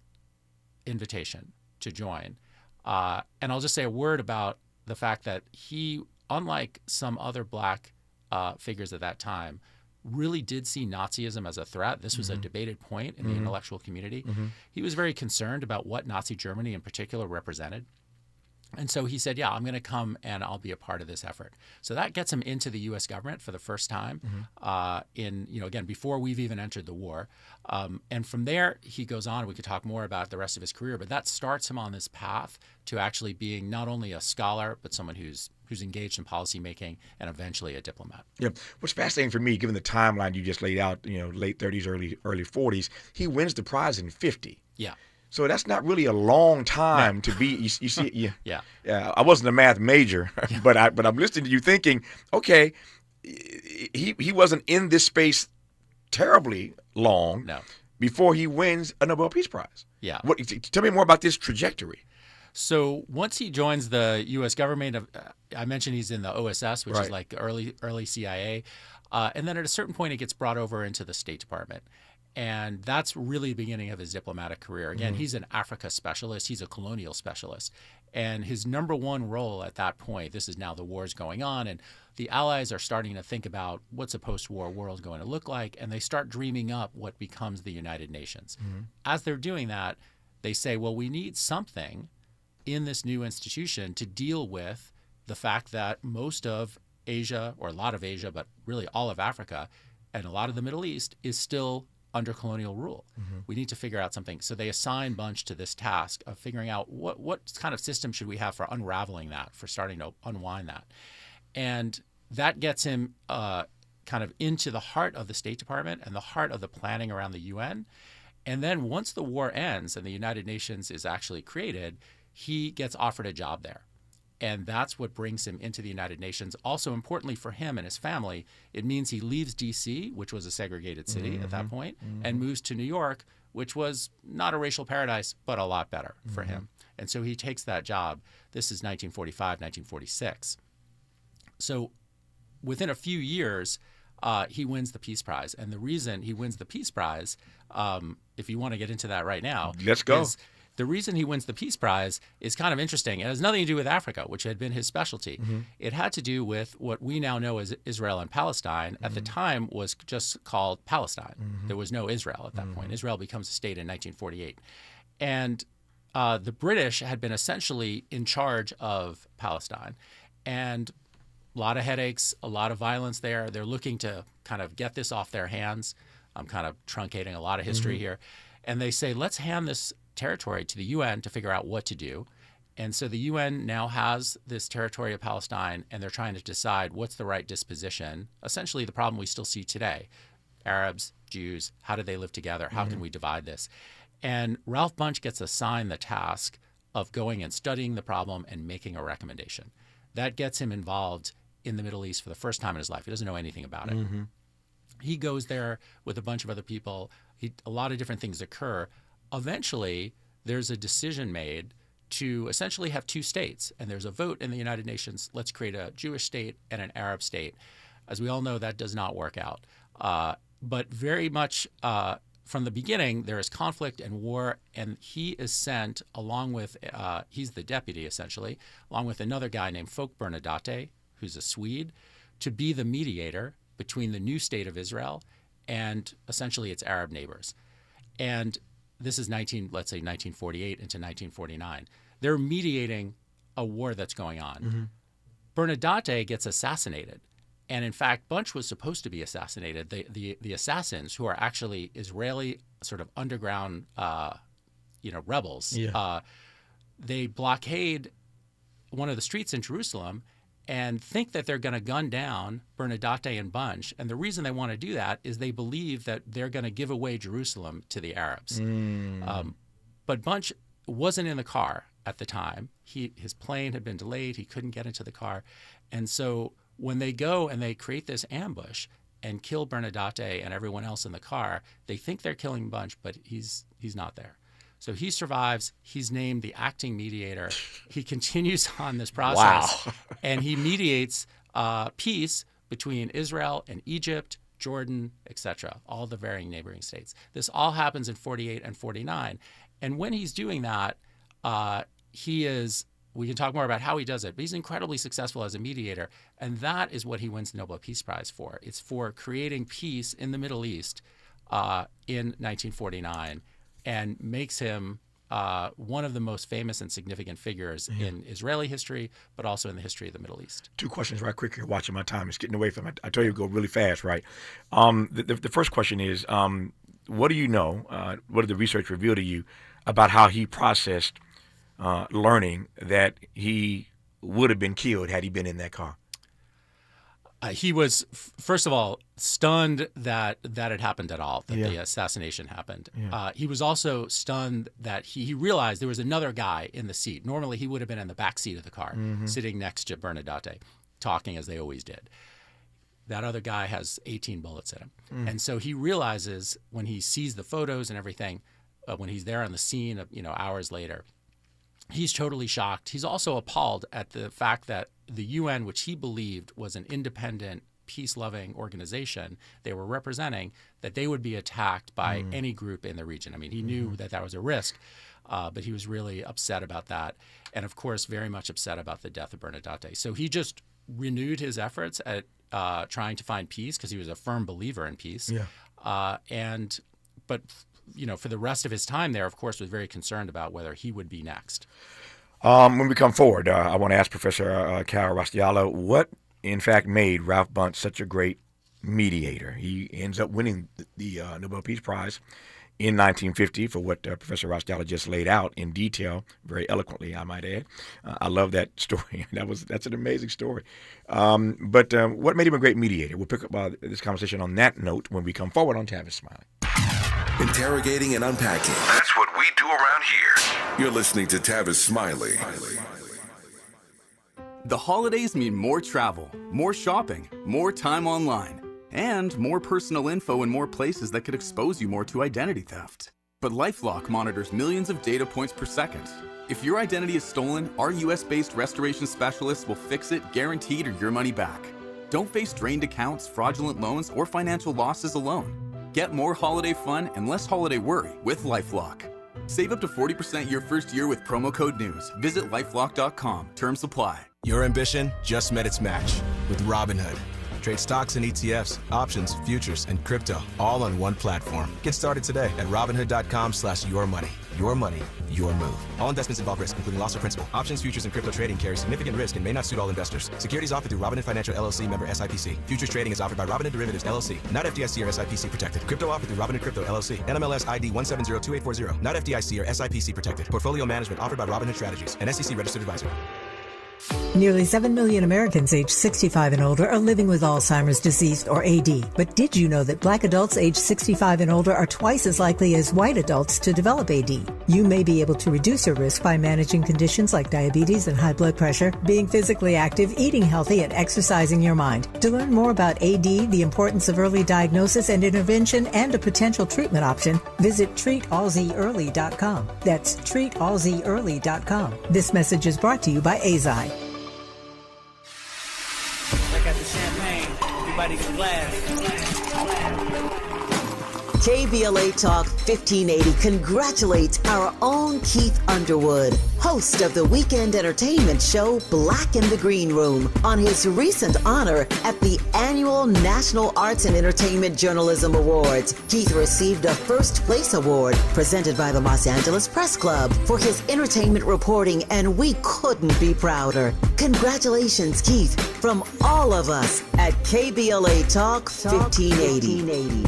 invitation to join. And I'll just say a word about the fact that he, unlike some other black figures at that time, really did see Nazism as a threat. This was a debated point in the intellectual community. He was very concerned about what Nazi Germany in particular represented. And so he said, yeah, I'm going to come and I'll be a part of this effort. So that gets him into the U.S. government for the first time again, before we've even entered the war. And from there, he goes on. We could talk more about the rest of his career, but that starts him on this path to actually being not only a scholar, but someone who's engaged in policymaking and eventually a diplomat. Yeah. What's fascinating for me, given the timeline you just laid out, late 30s, early 40s, he wins the prize in 50. Yeah. So that's not really a long time to be. You see, I wasn't a math major, but I'm listening to you thinking, okay, he wasn't in this space terribly long before he wins a Nobel Peace Prize. Yeah. Tell me more about this trajectory. So once he joins the U.S. government, I mentioned he's in the OSS, which is like early CIA. And then at a certain point, he gets brought over into the State Department. And that's really the beginning of his diplomatic career. Again, he's an Africa specialist. He's a colonial specialist. And his number one role at that point, this is now the war's going on, and the Allies are starting to think about what's a post-war world going to look like, and they start dreaming up what becomes the United Nations. As they're doing that, they say, well, we need something in this new institution to deal with the fact that most of Asia, or a lot of Asia, but really all of Africa and a lot of the Middle East is still under colonial rule. We need to figure out something. So they assign Bunche to this task of figuring out what kind of system should we have for unraveling that, for starting to unwind that. And that gets him kind of into the heart of the State Department and the heart of the planning around the UN. And then once the war ends and the United Nations is actually created, he gets offered a job there. And that's what brings him into the United Nations. Also, importantly for him and his family, it means he leaves D.C., which was a segregated city at that point, and moves to New York, which was not a racial paradise, but a lot better for him. And so he takes that job. This is 1945, 1946. So within a few years, he wins the Peace Prize. And the reason he wins the Peace Prize, if you want to get into that right now, let's go. The reason he wins the Peace Prize is kind of interesting. It has nothing to do with Africa, which had been his specialty. It had to do with what we now know as Israel and Palestine. At the time was just called Palestine. There was no Israel at that point. Israel becomes a state in 1948. And the British had been essentially in charge of Palestine. And a lot of headaches, a lot of violence there. They're looking to kind of get this off their hands. I'm kind of truncating a lot of history here. And they say, let's hand this territory to the UN to figure out what to do. And so the UN now has this territory of Palestine, and they're trying to decide what's the right disposition. Essentially, the problem we still see today. Arabs, Jews, how do they live together? How can we divide this? And Ralph Bunche gets assigned the task of going and studying the problem and making a recommendation. That gets him involved in the Middle East for the first time in his life. He doesn't know anything about it. He goes there with a bunch of other people. A lot of different things occur. Eventually, there's a decision made to essentially have two states, and there's a vote in the United Nations. Let's create a Jewish state and an Arab state. As we all know, that does not work out. But very much from the beginning, there is conflict and war, and he is sent along with, he's the deputy essentially, along with another guy named Folk Bernadette, who's a Swede, to be the mediator between the new state of Israel and essentially its Arab neighbors. And this is let's say 1948 into 1949. They're mediating a war that's going on. Bernadette gets assassinated. And in fact, Bunche was supposed to be assassinated. The assassins, who are actually Israeli sort of underground rebels, they blockade one of the streets in Jerusalem and think that they're going to gun down Bernadette and Bunche. And the reason they want to do that is they believe that they're going to give away Jerusalem to the Arabs. But Bunche wasn't in the car at the time. His plane had been delayed. He couldn't get into the car. And so when they go and they create this ambush and kill Bernadette and everyone else in the car, they think they're killing Bunche, but he's not there. So he survives. He's named the acting mediator. He continues on this process, and he mediates peace between Israel and Egypt, Jordan, etc., all the varying neighboring states. This all happens in 48 and 49. And when he's doing that, we can talk more about how he does it, but he's incredibly successful as a mediator, and that is what he wins the Nobel Peace Prize for. It's for creating peace in the Middle East in 1949, and makes him one of the most famous and significant figures in Israeli history, but also in the history of the Middle East. Two questions right quick here. Watching my time. It's getting away from it. I told you to go really fast, right? The first question is, what do you know, what did the research reveal to you about how he processed learning that he would have been killed had he been in that car? He was, first of all, stunned that it happened at all, that the assassination happened. He was also stunned that he realized there was another guy in the seat. Normally, he would have been in the back seat of the car, sitting next to Bernadette, talking as they always did. That other guy has 18 bullets in him. And so he realizes when he sees the photos and everything, when he's there on the scene, hours later, he's totally shocked. He's also appalled at the fact that the UN, which he believed was an independent, peace-loving organization they were representing, that they would be attacked by any group in the region. I mean, he knew that that was a risk, but he was really upset about that. And, of course, very much upset about the death of Bernadette. So he just renewed his efforts at trying to find peace because he was a firm believer in peace. Yeah. But for the rest of his time there, of course, was very concerned about whether he would be next. When we come forward, I want to ask Professor Kal Raustiala what, in fact, made Ralph Bunche such a great mediator. He ends up winning the Nobel Peace Prize in 1950 for what Professor Raustiala just laid out in detail, very eloquently, I might add. I love that story. That's an amazing story. But what made him a great mediator? We'll pick up this conversation on that note when we come forward on Tavis Smiley. Interrogating and unpacking. That's what we do around here. You're listening to Tavis Smiley. The holidays mean more travel, more shopping, more time online, and more personal info in more places that could expose you more to identity theft. But LifeLock monitors millions of data points per second. If your identity is stolen, our US-based restoration specialists will fix it, guaranteed, or your money back. Don't face drained accounts, fraudulent loans, or financial losses alone. Get more holiday fun and less holiday worry with LifeLock. Save up to 40% your first year with promo code NEWS. Visit lifelock.com. Terms apply. Your ambition just met its match with Robinhood. Trade stocks and ETFs, options, futures, and crypto all on one platform. Get started today at Robinhood.com/yourmoney. Your money, your move. All investments involve risk, including loss of principal. Options, futures, and crypto trading carry significant risk and may not suit all investors. Securities offered through Robinhood Financial LLC, member SIPC. Futures trading is offered by Robinhood Derivatives LLC, not FDIC or SIPC protected. Crypto offered through Robinhood Crypto LLC, NMLS ID 1702840, not FDIC or SIPC protected. Portfolio management offered by Robinhood Strategies, an SEC registered advisor. Nearly 7 million Americans aged 65 and older are living with Alzheimer's disease, or AD. But did you know that black adults aged 65 and older are twice as likely as white adults to develop AD? You may be able to reduce your risk by managing conditions like diabetes and high blood pressure, being physically active, eating healthy, and exercising your mind. To learn more about AD, the importance of early diagnosis and intervention, and a potential treatment option, visit treatalzearly.com. That's treatalzearly.com. This message is brought to you by AZI. I got the champagne. Everybody get a glass. KBLA Talk 1580 congratulates our own Keith Underwood, host of the weekend entertainment show Black in the Green Room, on his recent honor at the annual National Arts and Entertainment Journalism Awards. Keith received a first place award presented by the Los Angeles Press Club for his entertainment reporting, and we couldn't be prouder. Congratulations, Keith, from all of us at KBLA Talk 1580.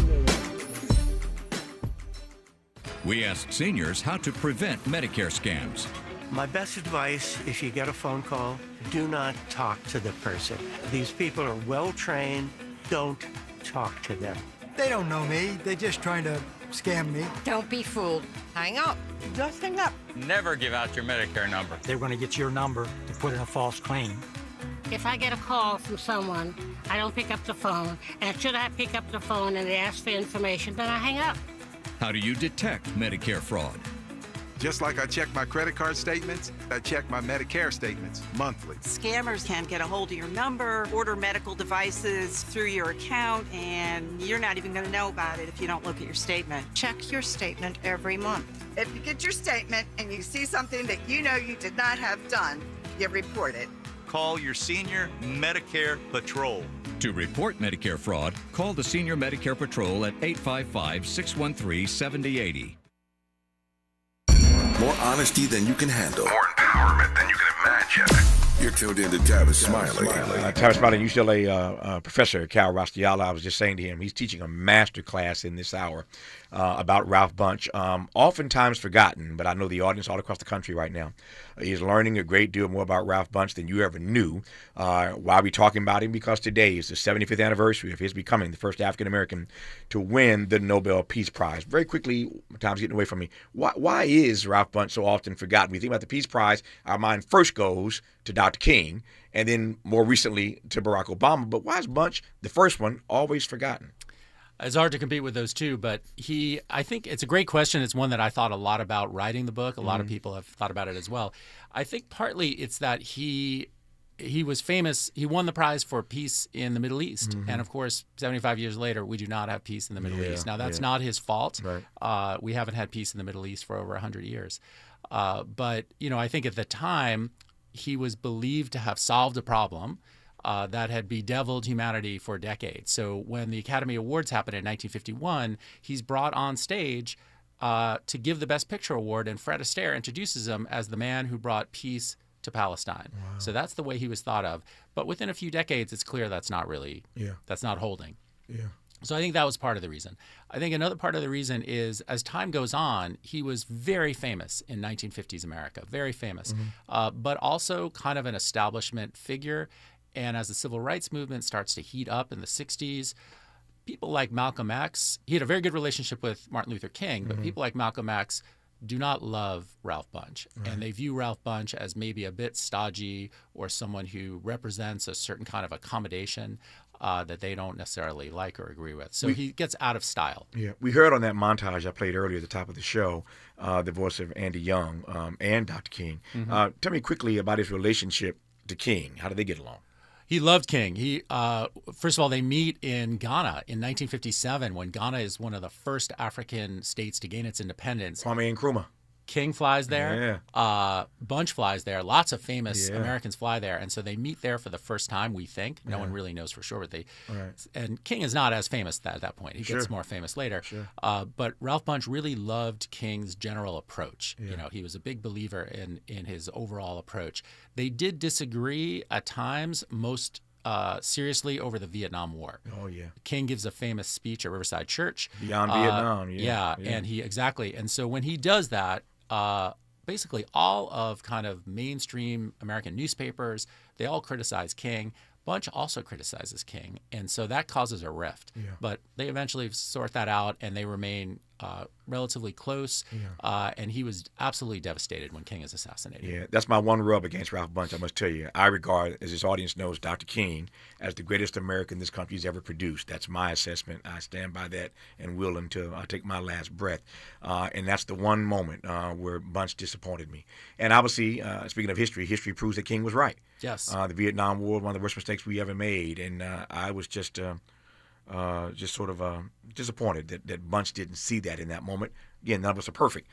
We ask seniors how to prevent Medicare scams. My best advice, if you get a phone call, do not talk to the person. These people are well-trained. Don't talk to them. They don't know me. They're just trying to scam me. Don't be fooled. Hang up. Just hang up. Never give out your Medicare number. They're going to get your number to put in a false claim. If I get a call from someone, I don't pick up the phone. And should I pick up the phone and they ask for information, then I hang up. How do you detect Medicare fraud? Just like I check my credit card statements, I check my Medicare statements monthly. Scammers can get a hold of your number, order medical devices through your account, and you're not even going to know about it if you don't look at your statement. Check your statement every month. If you get your statement and you see something that you know you did not have done, you report it. Call your senior Medicare Patrol. To report Medicare fraud, call the Senior Medicare Patrol at 855-613-7080. More honesty than you can handle. More empowerment than you can imagine. You're tuned in to Tavis Smiley. Tavis Smiley, UCLA professor Kal Raustiala. I was just saying to him, he's teaching a master class in this hour about Ralph Bunche. Oftentimes forgotten, but I know the audience all across the country right now is learning a great deal more about Ralph Bunche than you ever knew. Why are we talking about him? Because today is the 75th anniversary of his becoming the first African-American to win the Nobel Peace Prize. Very quickly, time's getting away from me. Why is Ralph Bunche so often forgotten? We think about the Peace Prize, our mind first goes to Dr. King, and then more recently to Barack Obama. But why is Bunche, the first one, always forgotten? It's hard to compete with those two, but I think it's a great question. It's one that I thought a lot about writing the book. A lot of people have thought about it as well. I think partly it's that he was famous. He won the prize for peace in the Middle East. And of course, 75 years later, we do not have peace in the Middle East. Now, that's not his fault. Right. We haven't had peace in the Middle East for over 100 years. But, I think at the time, he was believed to have solved a problem that had bedeviled humanity for decades. So when the Academy Awards happened in 1951, he's brought on stage to give the Best Picture Award, and Fred Astaire introduces him as the man who brought peace to Palestine. Wow. So that's the way he was thought of. But within a few decades, it's clear that's not really, that's not holding. Yeah. So I think that was part of the reason. I think another part of the reason is, as time goes on, he was very famous in 1950s America, very famous, but also kind of an establishment figure. And as the civil rights movement starts to heat up in the 60s, people like Malcolm X, he had a very good relationship with Martin Luther King, but people like Malcolm X do not love Ralph Bunche. Right. And they view Ralph Bunche as maybe a bit stodgy or someone who represents a certain kind of accommodation that they don't necessarily like or agree with. So he gets out of style. Yeah, we heard on that montage I played earlier at the top of the show, the voice of Andy Young and Dr. King. Tell me quickly about his relationship to King. How did they get along? He loved King. First of all, they meet in Ghana in 1957 when Ghana is one of the first African states to gain its independence. Kwame Nkrumah. King flies there. Yeah. Bunche flies there. Lots of famous Americans fly there. And so they meet there for the first time, we think. No one really knows for sure. But and King is not as famous at that point. He gets more famous later. Sure. But Ralph Bunche really loved King's general approach. Yeah. He was a big believer in his overall approach. They did disagree at times, most seriously over the Vietnam War. Oh, yeah. King gives a famous speech at Riverside Church. Beyond Vietnam, and and so when he does that, basically all of kind of mainstream American newspapers, they all criticize King. Bunche also criticizes King, and so that causes a rift. Yeah. But they eventually sort that out, and they remain relatively close, and he was absolutely devastated when King is assassinated. Yeah, that's my one rub against Ralph Bunche, I must tell you. I regard, as this audience knows, Dr. King as the greatest American this country's ever produced. That's my assessment. I stand by that and will until I take my last breath. And that's the one moment where Bunche disappointed me. And obviously, speaking of history, history proves that King was right. Yes. The Vietnam War, one of the worst mistakes we ever made. And I was just sort of disappointed that Bunche didn't see that in that moment. Again, none of us are perfect.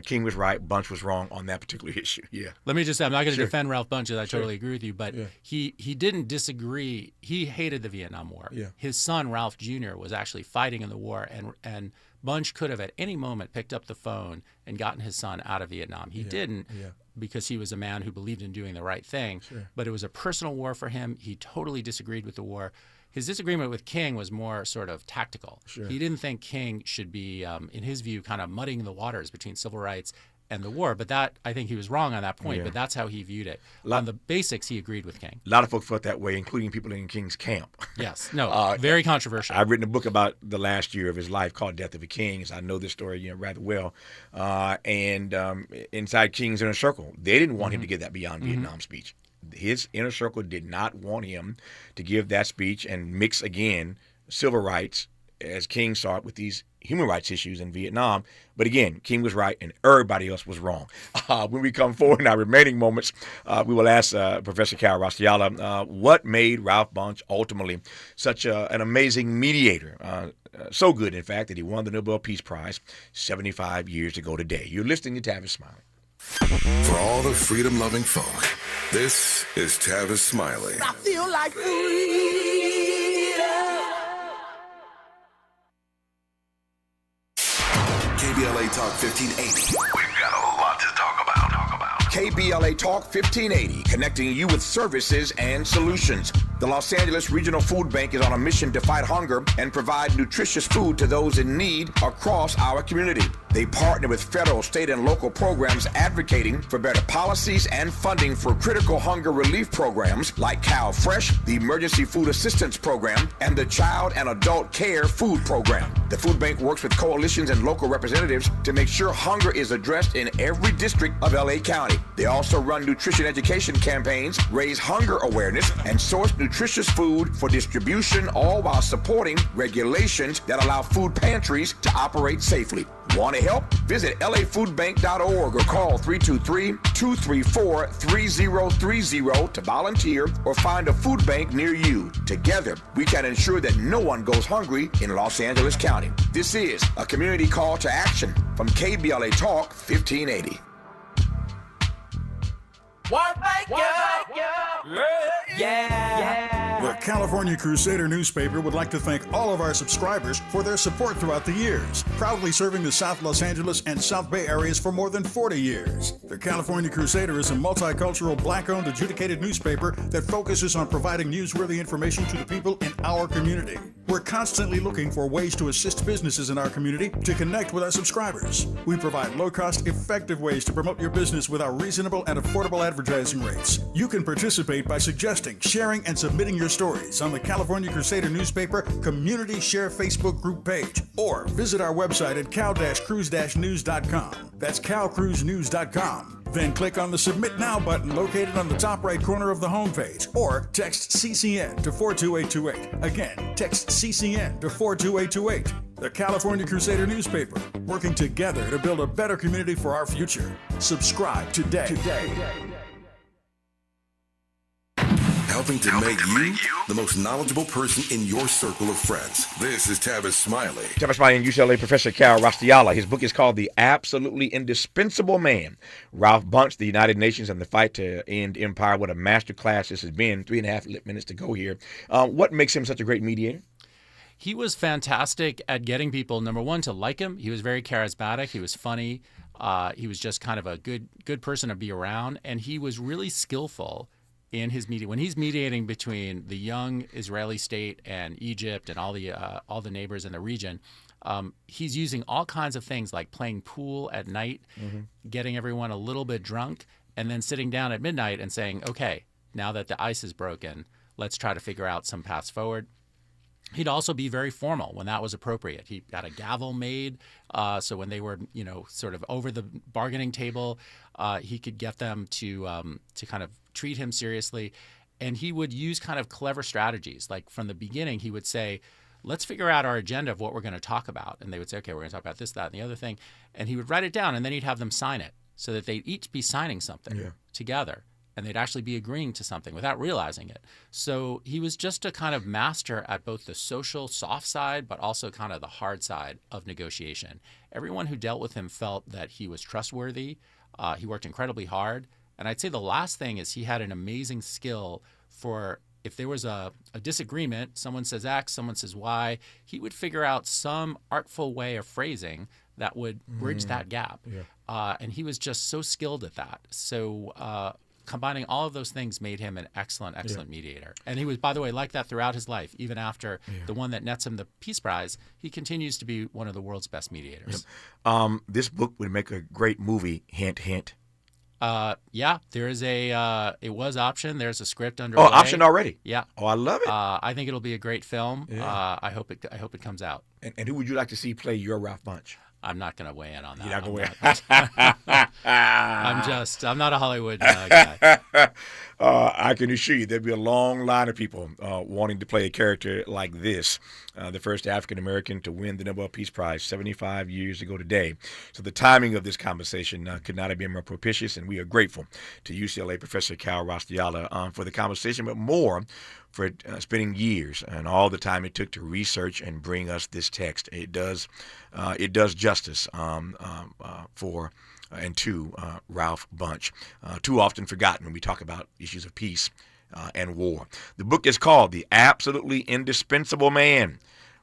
King was right. Bunche was wrong on that particular issue. Yeah. Let me just say, I'm not going to defend Ralph Bunche. I totally agree with you. But he didn't disagree. He hated the Vietnam War. Yeah. His son, Ralph Jr., was actually fighting in the war. And Bunche could have at any moment picked up the phone and gotten his son out of Vietnam. He didn't because he was a man who believed in doing the right thing. Sure. But it was a personal war for him. He totally disagreed with the war. His disagreement with King was more sort of tactical. Sure. He didn't think King should be, in his view, kind of muddying the waters between civil rights and the war. But that, I think he was wrong on that point, but that's how he viewed it. On the basics, he agreed with King. A lot of folks felt that way, including people in King's camp. Yes. No, very controversial. I've written a book about the last year of his life called Death of a King. So I know this story rather well. And inside King's inner circle, they didn't want him to give that Beyond Vietnam speech. His inner circle did not want him to give that speech and mix again civil rights, as King saw it, with these human rights issues in Vietnam. But again, King was right and everybody else was wrong. When we come forward in our remaining moments, we will ask Professor Kal Raustiala what made Ralph Bunche ultimately such an amazing mediator. So good, in fact, that he won the Nobel Peace Prize 75 years ago today. You're listening to Tavis Smiley. For all the freedom-loving folk, this is Tavis Smiley. I feel like freedom. KBLA Talk 1580. We've got a lot to talk about. KBLA Talk 1580, connecting you with services and solutions. The Los Angeles Regional Food Bank is on a mission to fight hunger and provide nutritious food to those in need across our community. They partner with federal, state, and local programs advocating for better policies and funding for critical hunger relief programs like Cal Fresh, the Emergency Food Assistance Program, and the Child and Adult Care Food Program. The food bank works with coalitions and local representatives to make sure hunger is addressed in every district of LA County. They also run nutrition education campaigns, raise hunger awareness, and source nutritious food for distribution, all while supporting regulations that allow food pantries to operate safely. Want to help? Visit lafoodbank.org or call 323-234-3030 to volunteer or find a food bank near you. Together, we can ensure that no one goes hungry in Los Angeles County. This is a community call to action from KBLA Talk 1580. The California Crusader newspaper would like to thank all of our subscribers for their support throughout the years, proudly serving the South Los Angeles and South Bay areas for more than 40 years. The California Crusader is a multicultural, black-owned, adjudicated newspaper that focuses on providing newsworthy information to the people in our community. We're constantly looking for ways to assist businesses in our community to connect with our subscribers. We provide low-cost, effective ways to promote your business with our reasonable and affordable advertising rates. You can participate by suggesting, sharing, and submitting your stories on the California Crusader newspaper Community Share Facebook group page, or visit our website at cal-cruise-news.com. That's calcruisenews.com. Then click on the Submit Now button located on the top right corner of the homepage, or text CCN to 42828. Again, text CCN to 42828. The California Crusader newspaper, working together to build a better community for our future. Subscribe today. Helping to make you the most knowledgeable person in your circle of friends. This is Tavis Smiley. Tavis Smiley and UCLA professor Kal Raustiala. His book is called The Absolutely Indispensable Man. Ralph Bunche, the United Nations and the Fight to End Empire. What a masterclass this has been. 3.5 minutes to go here. What makes him such a great mediator? He was fantastic at getting people, number one, to like him. He was very charismatic. He was funny. He was just kind of a good person to be around. And he was really skillful in his media. When he's mediating between the young Israeli state and Egypt and all the neighbors in the region, he's using all kinds of things like playing pool at night, getting everyone a little bit drunk, and then sitting down at midnight and saying, okay, now that the ice is broken, let's try to figure out some paths forward. He'd also be very formal when that was appropriate. He got a gavel made, so when they were, sort of over the bargaining table, he could get them to kind of treat him seriously. And he would use kind of clever strategies. Like from the beginning, he would say, let's figure out our agenda of what we're going to talk about. And they would say, okay, we're going to talk about this, that, and the other thing. And he would write it down, and then he'd have them sign it so that they'd each be signing something together. And they'd actually be agreeing to something without realizing it. So he was just a kind of master at both the social soft side, but also kind of the hard side of negotiation. Everyone who dealt with him felt that he was trustworthy. He worked incredibly hard. And I'd say the last thing is he had an amazing skill for if there was a disagreement, someone says X, someone says Y, he would figure out some artful way of phrasing that would bridge that gap. And he was just so skilled at that. So combining all of those things made him an excellent mediator. And he was, by the way, like that throughout his life. Even after the one that nets him the Peace Prize, he continues to be one of the world's best mediators. This book would make a great movie, hint, hint. There is it was optioned. There's a script underway. Oh, optioned already? Yeah. Oh, I love it. I think it'll be a great film. I hope it comes out. And who would you like to see play your Ralph Bunche? I'm not going to weigh in on that. You're not going to weigh in. I'm not a Hollywood guy. I can assure you there'll be a long line of people wanting to play a character like this. The first African-American to win the Nobel Peace Prize 75 years ago today. So the timing of this conversation could not have been more propitious, and we are grateful to UCLA professor Kal Raustiala for the conversation, but more for spending years and all the time it took to research and bring us this text. It does justice for and to Ralph Bunche, too often forgotten when we talk about issues of peace and war. The book is called The Absolutely Indispensable Man.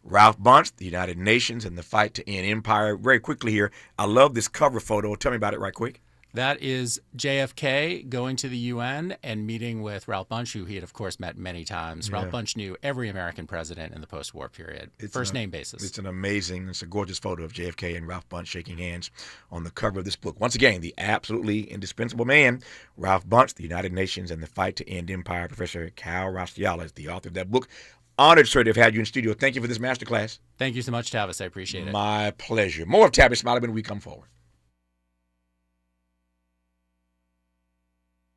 Ralph Bunche, the United Nations and the Fight to End Empire. Very quickly here, I love this cover photo. Tell me about it right quick. That is JFK going to the UN and meeting with Ralph Bunche, who he had, of course, met many times. Ralph Bunche knew every American president in the post-war period, first-name basis. It's a gorgeous photo of JFK and Ralph Bunche shaking hands on the cover of this book. Once again, The Absolutely Indispensable Man, Ralph Bunche, the United Nations and the Fight to End Empire. Professor Kal Raustiala is the author of that book. Honored, sir, to have had you in studio. Thank you for this masterclass. Thank you so much, Tavis. I appreciate it. My pleasure. More of Tavis Smiley when we come forward.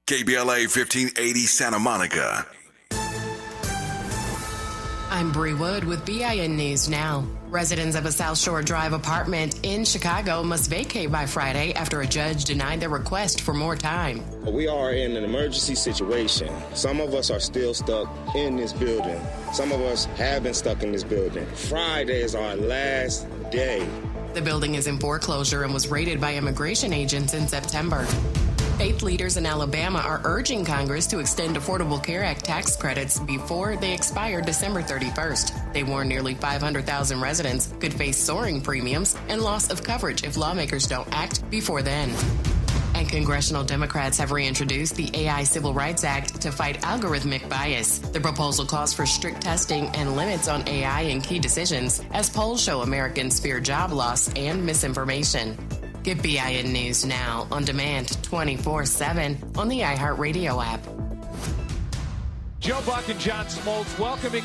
KBLA 1580 Santa Monica. I'm Bree Wood with BIN News Now. Residents of a South Shore Drive apartment in Chicago must vacate by Friday after a judge denied their request for more time. We are in an emergency situation. Some of us are still stuck in this building. Some of us have been stuck in this building. Friday is our last day. The building is in foreclosure and was raided by immigration agents in September. Faith leaders in Alabama are urging Congress to extend Affordable Care Act tax credits before they expire December 31st. They warn nearly 500,000 residents could face soaring premiums and loss of coverage if lawmakers don't act before then. And congressional Democrats have reintroduced the AI Civil Rights Act to fight algorithmic bias. The proposal calls for strict testing and limits on AI in key decisions, as polls show Americans fear job loss and misinformation. Get BIN News Now on demand 24/7 on the iHeartRadio app. Joe Buck and John Smoltz welcoming you